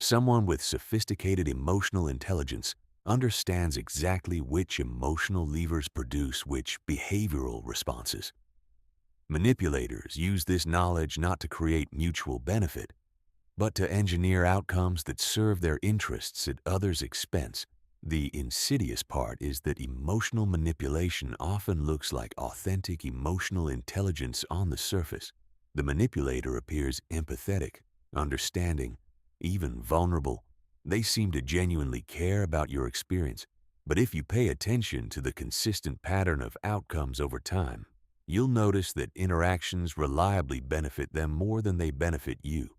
Someone with sophisticated emotional intelligence understands exactly which emotional levers produce which behavioral responses. Manipulators use this knowledge not to create mutual benefit, but to engineer outcomes that serve their interests at others' expense. The insidious part is that emotional manipulation often looks like authentic emotional intelligence on the surface. The manipulator appears empathetic, understanding, even vulnerable. They seem to genuinely care about your experience. But if you pay attention to the consistent pattern of outcomes over time, you'll notice that interactions reliably benefit them more than they benefit you,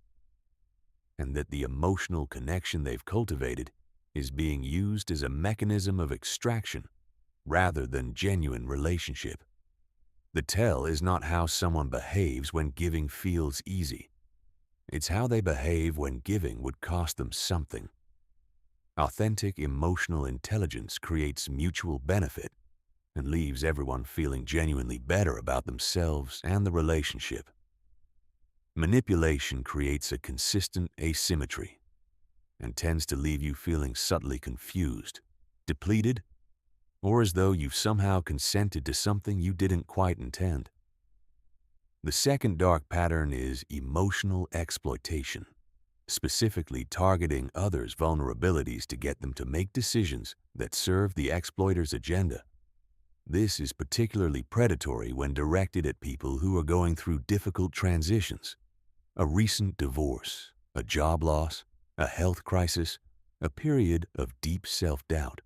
and that the emotional connection they've cultivated is being used as a mechanism of extraction rather than genuine relationship. The tell is not how someone behaves when giving feels easy. It's how they behave when giving would cost them something. Authentic emotional intelligence creates mutual benefit and leaves everyone feeling genuinely better about themselves and the relationship. Manipulation creates a consistent asymmetry and tends to leave you feeling subtly confused, depleted, or as though you've somehow consented to something you didn't quite intend. The second dark pattern is emotional exploitation, specifically targeting others' vulnerabilities to get them to make decisions that serve the exploiter's agenda. This is particularly predatory when directed at people who are going through difficult transitions, a recent divorce, a job loss, a health crisis, a period of deep self-doubt.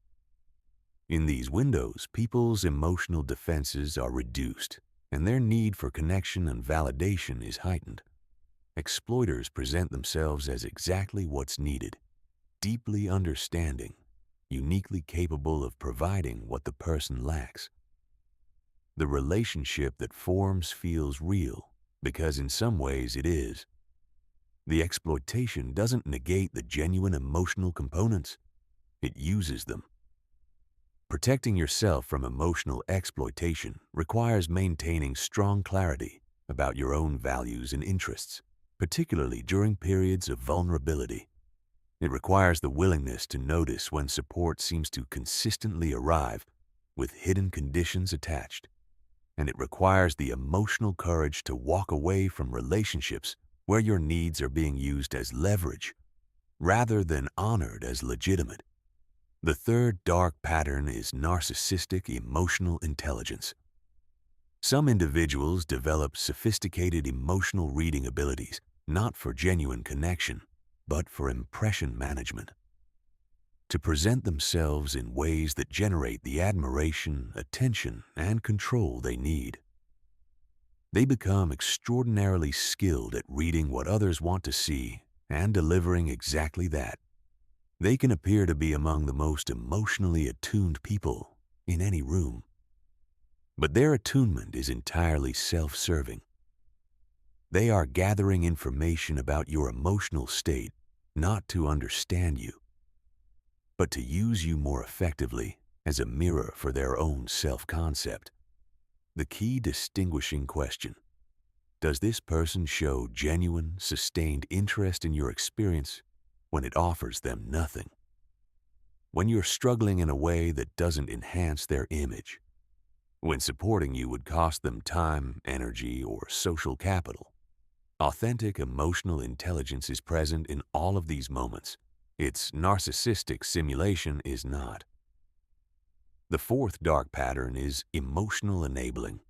In these windows, people's emotional defenses are reduced, and their need for connection and validation is heightened. Exploiters present themselves as exactly what's needed, deeply understanding, uniquely capable of providing what the person lacks. The relationship that forms feels real, because in some ways it is. The exploitation doesn't negate the genuine emotional components, it uses them. Protecting yourself from emotional exploitation requires maintaining strong clarity about your own values and interests, particularly during periods of vulnerability. It requires the willingness to notice when support seems to consistently arrive with hidden conditions attached. And it requires the emotional courage to walk away from relationships where your needs are being used as leverage rather than honored as legitimate. The third dark pattern is narcissistic emotional intelligence. Some individuals develop sophisticated emotional reading abilities, not for genuine connection, but for impression management. To present themselves in ways that generate the admiration, attention, and control they need. They become extraordinarily skilled at reading what others want to see and delivering exactly that. They can appear to be among the most emotionally attuned people in any room, but their attunement is entirely self-serving. They are gathering information about your emotional state not to understand you, but to use you more effectively as a mirror for their own self-concept. The key distinguishing question: does this person show genuine, sustained interest in your experience when it offers them nothing? When you're struggling in a way that doesn't enhance their image? When supporting you would cost them time, energy, or social capital? Authentic emotional intelligence is present in all of these moments. Its narcissistic simulation is not. The fourth dark pattern is emotional enabling,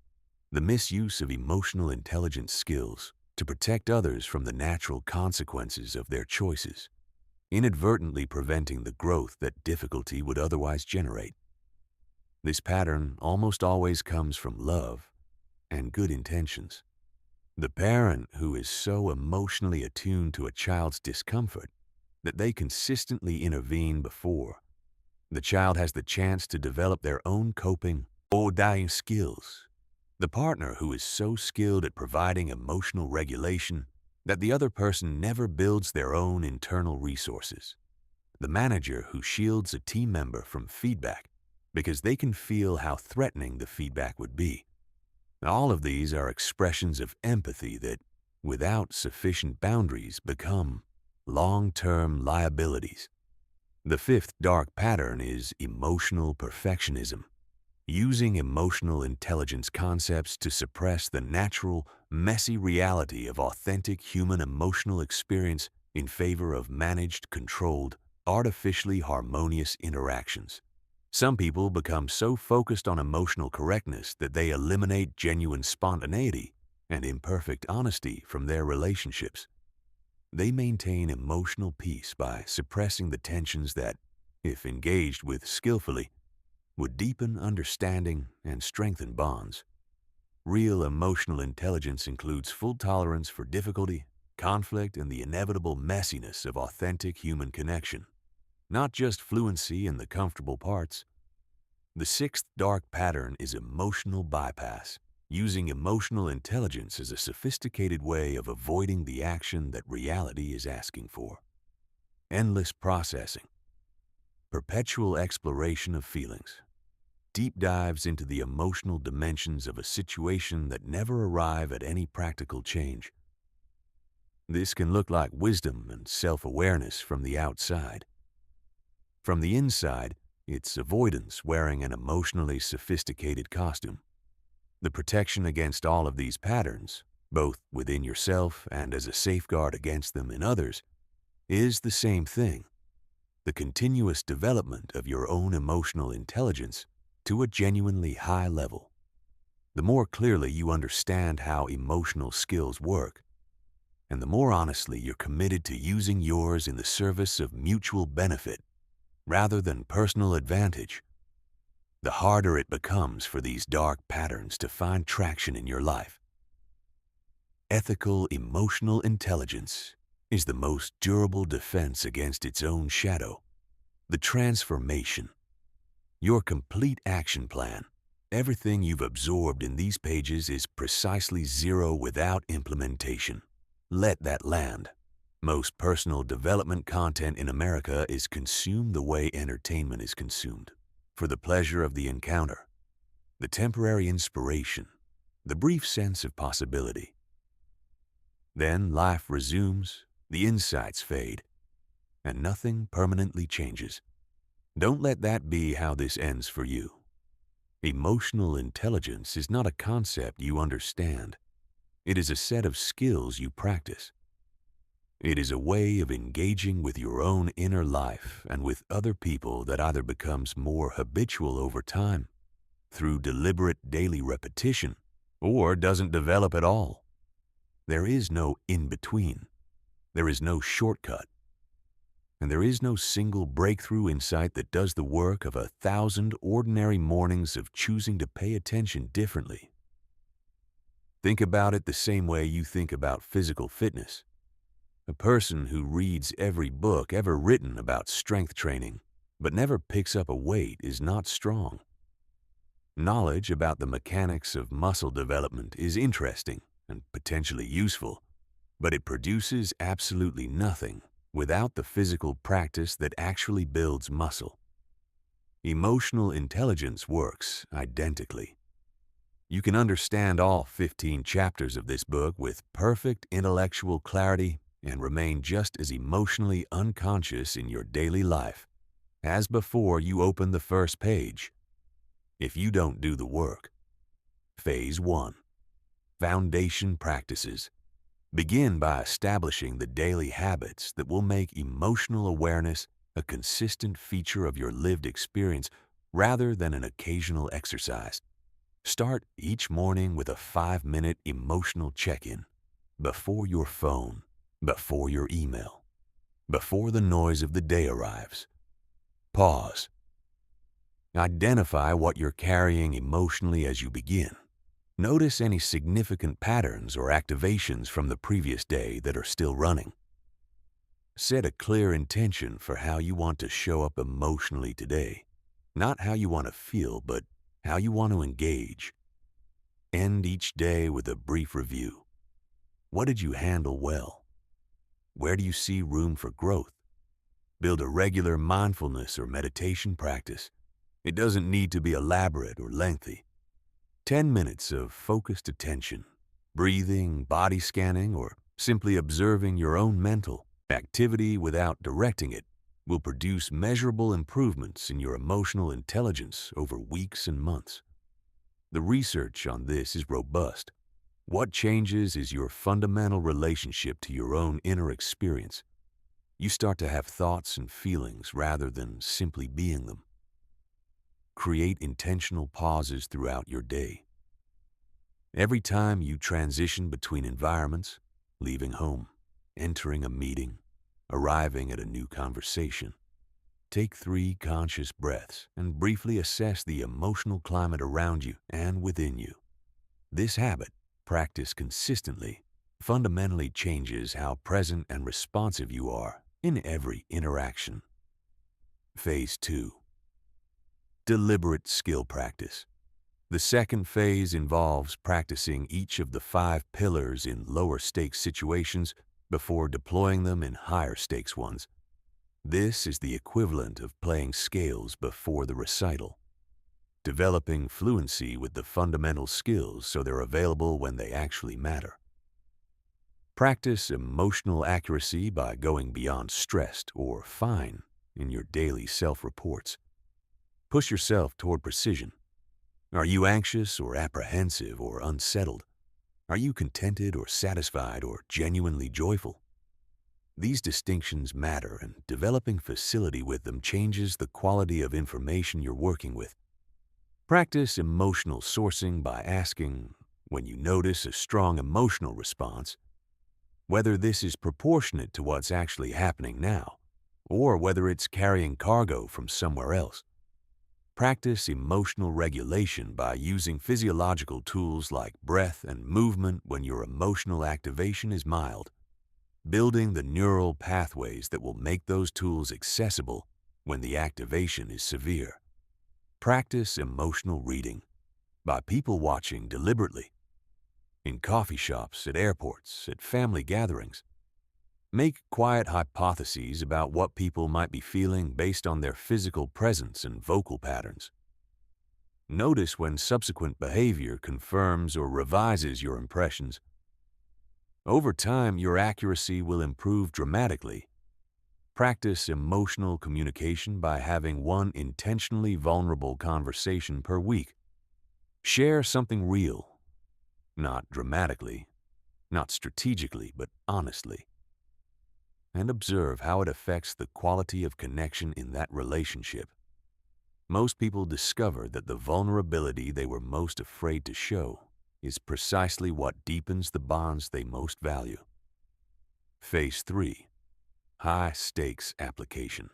the misuse of emotional intelligence skills to protect others from the natural consequences of their choices, inadvertently preventing the growth that difficulty would otherwise generate. This pattern almost always comes from love and good intentions, The parent who is so emotionally attuned to a child's discomfort that they consistently intervene before the child has the chance to develop their own coping or dying skills. The partner who is so skilled at providing emotional regulation that the other person never builds their own internal resources. The manager who shields a team member from feedback because they can feel how threatening the feedback would be. All of these are expressions of empathy that, without sufficient boundaries, become long-term liabilities. The fifth dark pattern is emotional perfectionism, using emotional intelligence concepts to suppress the natural, messy reality of authentic human emotional experience in favor of managed, controlled, artificially harmonious interactions. Some people become so focused on emotional correctness that they eliminate genuine spontaneity and imperfect honesty from their relationships. They maintain emotional peace by suppressing the tensions that, if engaged with skillfully, would deepen understanding and strengthen bonds. Real emotional intelligence includes full tolerance for difficulty, conflict, and the inevitable messiness of authentic human connection, not just fluency in the comfortable parts. The sixth dark pattern is emotional bypass, using emotional intelligence as a sophisticated way of avoiding the action that reality is asking for. Endless processing, perpetual exploration of feelings, deep dives into the emotional dimensions of a situation that never arrive at any practical change. This can look like wisdom and self-awareness from the outside. From the inside, it's avoidance wearing an emotionally sophisticated costume. The protection against all of these patterns, both within yourself and as a safeguard against them in others, is the same thing: the continuous development of your own emotional intelligence to a genuinely high level. The more clearly you understand how emotional skills work, and the more honestly you're committed to using yours in the service of mutual benefit rather than personal advantage, the harder it becomes for these dark patterns to find traction in your life. Ethical emotional intelligence is the most durable defense against its own shadow. The transformation, your complete action plan, everything you've absorbed in these pages is precisely zero without implementation. Let that land. Most personal development content in America is consumed the way entertainment is consumed, for the pleasure of the encounter, the temporary inspiration, the brief sense of possibility. Then life resumes, the insights fade, and nothing permanently changes. Don't let that be how this ends for you. Emotional intelligence is not a concept you understand. It is a set of skills you practice. It is a way of engaging with your own inner life and with other people that either becomes more habitual over time, through deliberate daily repetition, or doesn't develop at all. There is no in-between. There is no shortcut. And there is no single breakthrough insight that does the work of 1,000 ordinary mornings of choosing to pay attention differently. Think about it the same way you think about physical fitness. A person who reads every book ever written about strength training but never picks up a weight is not strong. Knowledge about the mechanics of muscle development is interesting and potentially useful, but it produces absolutely nothing without the physical practice that actually builds muscle. Emotional intelligence works identically. You can understand all 15 chapters of this book with perfect intellectual clarity and remain just as emotionally unconscious in your daily life as before you open the first page, if you don't do the work. Phase 1. Foundation practices. Begin by establishing the daily habits that will make emotional awareness a consistent feature of your lived experience rather than an occasional exercise. Start each morning with a 5-minute emotional check-in. Before your phone, before your email, before the noise of the day arrives. Pause. Identify what you're carrying emotionally as you begin. Notice any significant patterns or activations from the previous day that are still running. Set a clear intention for how you want to show up emotionally today. Not how you want to feel, but how you want to engage. End each day with a brief review. What did you handle well? Where do you see room for growth? Build a regular mindfulness or meditation practice. It doesn't need to be elaborate or lengthy. 10 minutes of focused attention, breathing, body scanning, or simply observing your own mental activity without directing it will produce measurable improvements in your emotional intelligence over weeks and months. The research on this is robust. What changes is your fundamental relationship to your own inner experience. You start to have thoughts and feelings rather than simply being them. Create intentional pauses throughout your day. Every time you transition between environments, leaving home, entering a meeting, arriving at a new conversation, take 3 conscious breaths and briefly assess the emotional climate around you and within you. This habit, practiced consistently, fundamentally changes how present and responsive you are in every interaction. Phase 2. Deliberate skill practice. The second phase involves practicing each of the 5 pillars in lower stakes situations before deploying them in higher stakes ones. This is the equivalent of playing scales before the recital. Developing fluency with the fundamental skills so they're available when they actually matter. Practice emotional accuracy by going beyond stressed or fine in your daily self-reports. Push yourself toward precision. Are you anxious or apprehensive or unsettled? Are you contented or satisfied or genuinely joyful? These distinctions matter, and developing facility with them changes the quality of information you're working with. Practice emotional sourcing by asking, when you notice a strong emotional response, whether this is proportionate to what's actually happening now, or whether it's carrying cargo from somewhere else. Practice emotional regulation by using physiological tools like breath and movement when your emotional activation is mild, building the neural pathways that will make those tools accessible when the activation is severe. Practice emotional reading by people watching deliberately, in coffee shops, at airports, at family gatherings. Make quiet hypotheses about what people might be feeling based on their physical presence and vocal patterns. Notice when subsequent behavior confirms or revises your impressions. Over time, your accuracy will improve dramatically. Practice emotional communication by having 1 intentionally vulnerable conversation per week. Share something real, not dramatically, not strategically, but honestly. And observe how it affects the quality of connection in that relationship. Most people discover that the vulnerability they were most afraid to show is precisely what deepens the bonds they most value. Phase 3. High-stakes application.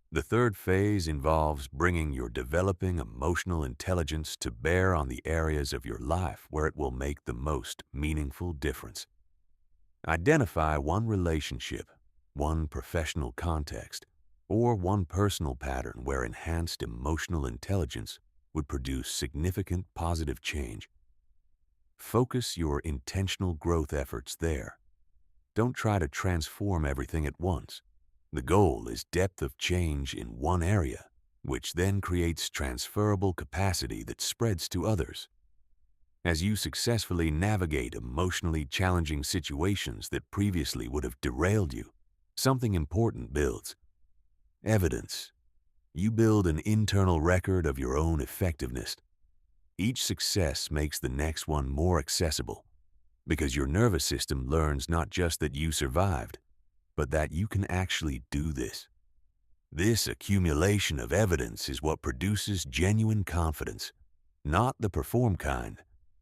The third phase involves bringing your developing emotional intelligence to bear on the areas of your life where it will make the most meaningful difference. Identify 1 relationship, 1 professional context, or 1 personal pattern where enhanced emotional intelligence would produce significant positive change. Focus your intentional growth efforts there. Don't try to transform everything at once. The goal is depth of change in 1 area, which then creates transferable capacity that spreads to others. As you successfully navigate emotionally challenging situations that previously would have derailed you, something important builds. Evidence. You build an internal record of your own effectiveness. Each success makes the next one more accessible, because your nervous system learns not just that you survived, but that you can actually do this. This accumulation of evidence is what produces genuine confidence, not the perform kind,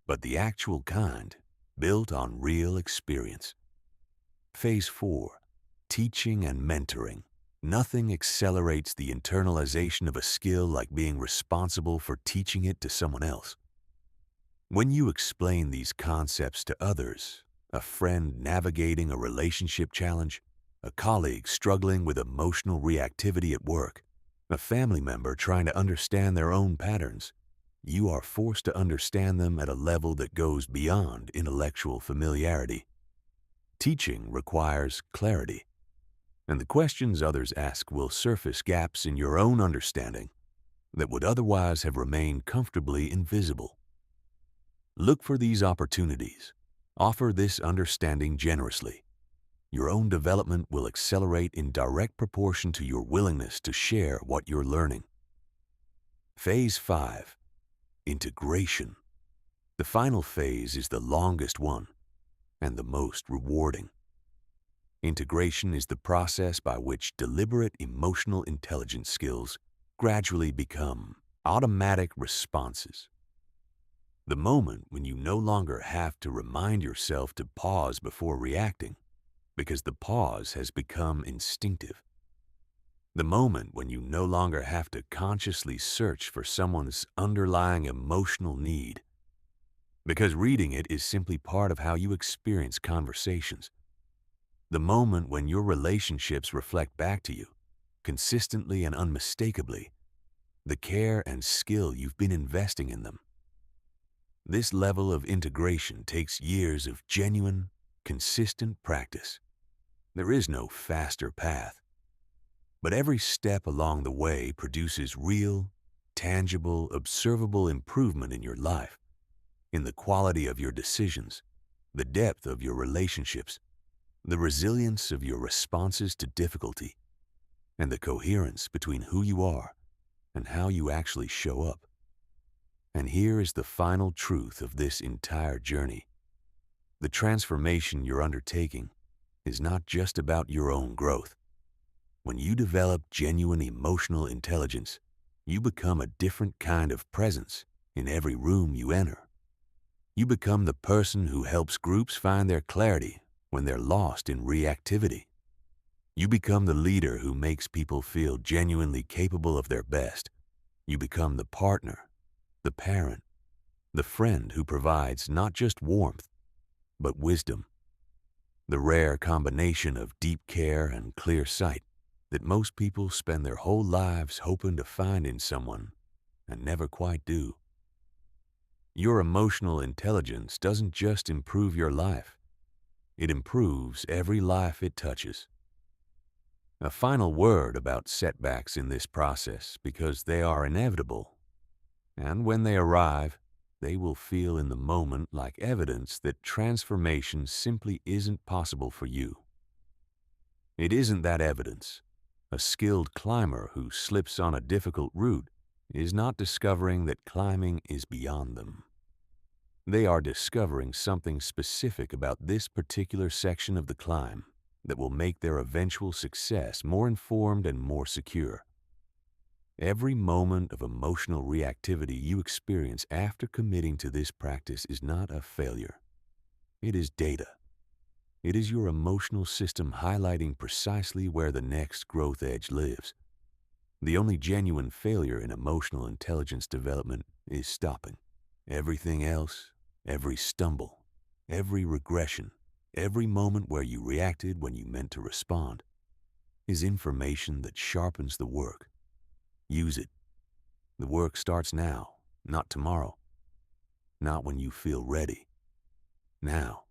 but the actual kind, built on real experience. Phase 4. Teaching and mentoring. Nothing accelerates the internalization of a skill like being responsible for teaching it to someone else. When you explain these concepts to others, a friend navigating a relationship challenge, a colleague struggling with emotional reactivity at work, a family member trying to understand their own patterns, you are forced to understand them at a level that goes beyond intellectual familiarity. Teaching requires clarity, and the questions others ask will surface gaps in your own understanding that would otherwise have remained comfortably invisible. Look for these opportunities. Offer this understanding generously. Your own development will accelerate in direct proportion to your willingness to share what you're learning. Phase 5. Integration. The final phase is the longest one and the most rewarding. Integration is the process by which deliberate emotional intelligence skills gradually become automatic responses. The moment when you no longer have to remind yourself to pause before reacting, because the pause has become instinctive. The moment when you no longer have to consciously search for someone's underlying emotional need, because reading it is simply part of how you experience conversations. The moment when your relationships reflect back to you, consistently and unmistakably, the care and skill you've been investing in them. This level of integration takes years of genuine, consistent practice. There is no faster path, but every step along the way produces real, tangible, observable improvement in your life, in the quality of your decisions, the depth of your relationships, the resilience of your responses to difficulty, and the coherence between who you are and how you actually show up. And here is the final truth of this entire journey. The transformation you're undertaking is not just about your own growth. When you develop genuine emotional intelligence, you become a different kind of presence in every room you enter. You become the person who helps groups find their clarity when they're lost in reactivity. You become the leader who makes people feel genuinely capable of their best. You become the partner, the parent, the friend who provides not just warmth, but wisdom. The rare combination of deep care and clear sight that most people spend their whole lives hoping to find in someone and never quite do. Your emotional intelligence doesn't just improve your life, it improves every life it touches. A final word about setbacks in this process, because they are inevitable, and when they arrive, they will feel in the moment like evidence that transformation simply isn't possible for you. It isn't that evidence. A skilled climber who slips on a difficult route is not discovering that climbing is beyond them. They are discovering something specific about this particular section of the climb that will make their eventual success more informed and more secure. Every moment of emotional reactivity you experience after committing to this practice is not a failure. It is data. It is your emotional system highlighting precisely where the next growth edge lives. The only genuine failure in emotional intelligence development is stopping. Everything else, every stumble, every regression, every moment where you reacted when you meant to respond, is information that sharpens the work. Use it. The work starts now, not tomorrow. Not when you feel ready. Now.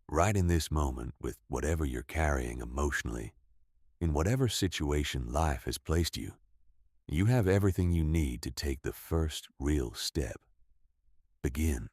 Right in this moment, with whatever you're carrying emotionally, in whatever situation life has placed you, you have everything you need to take the first real step. Begin.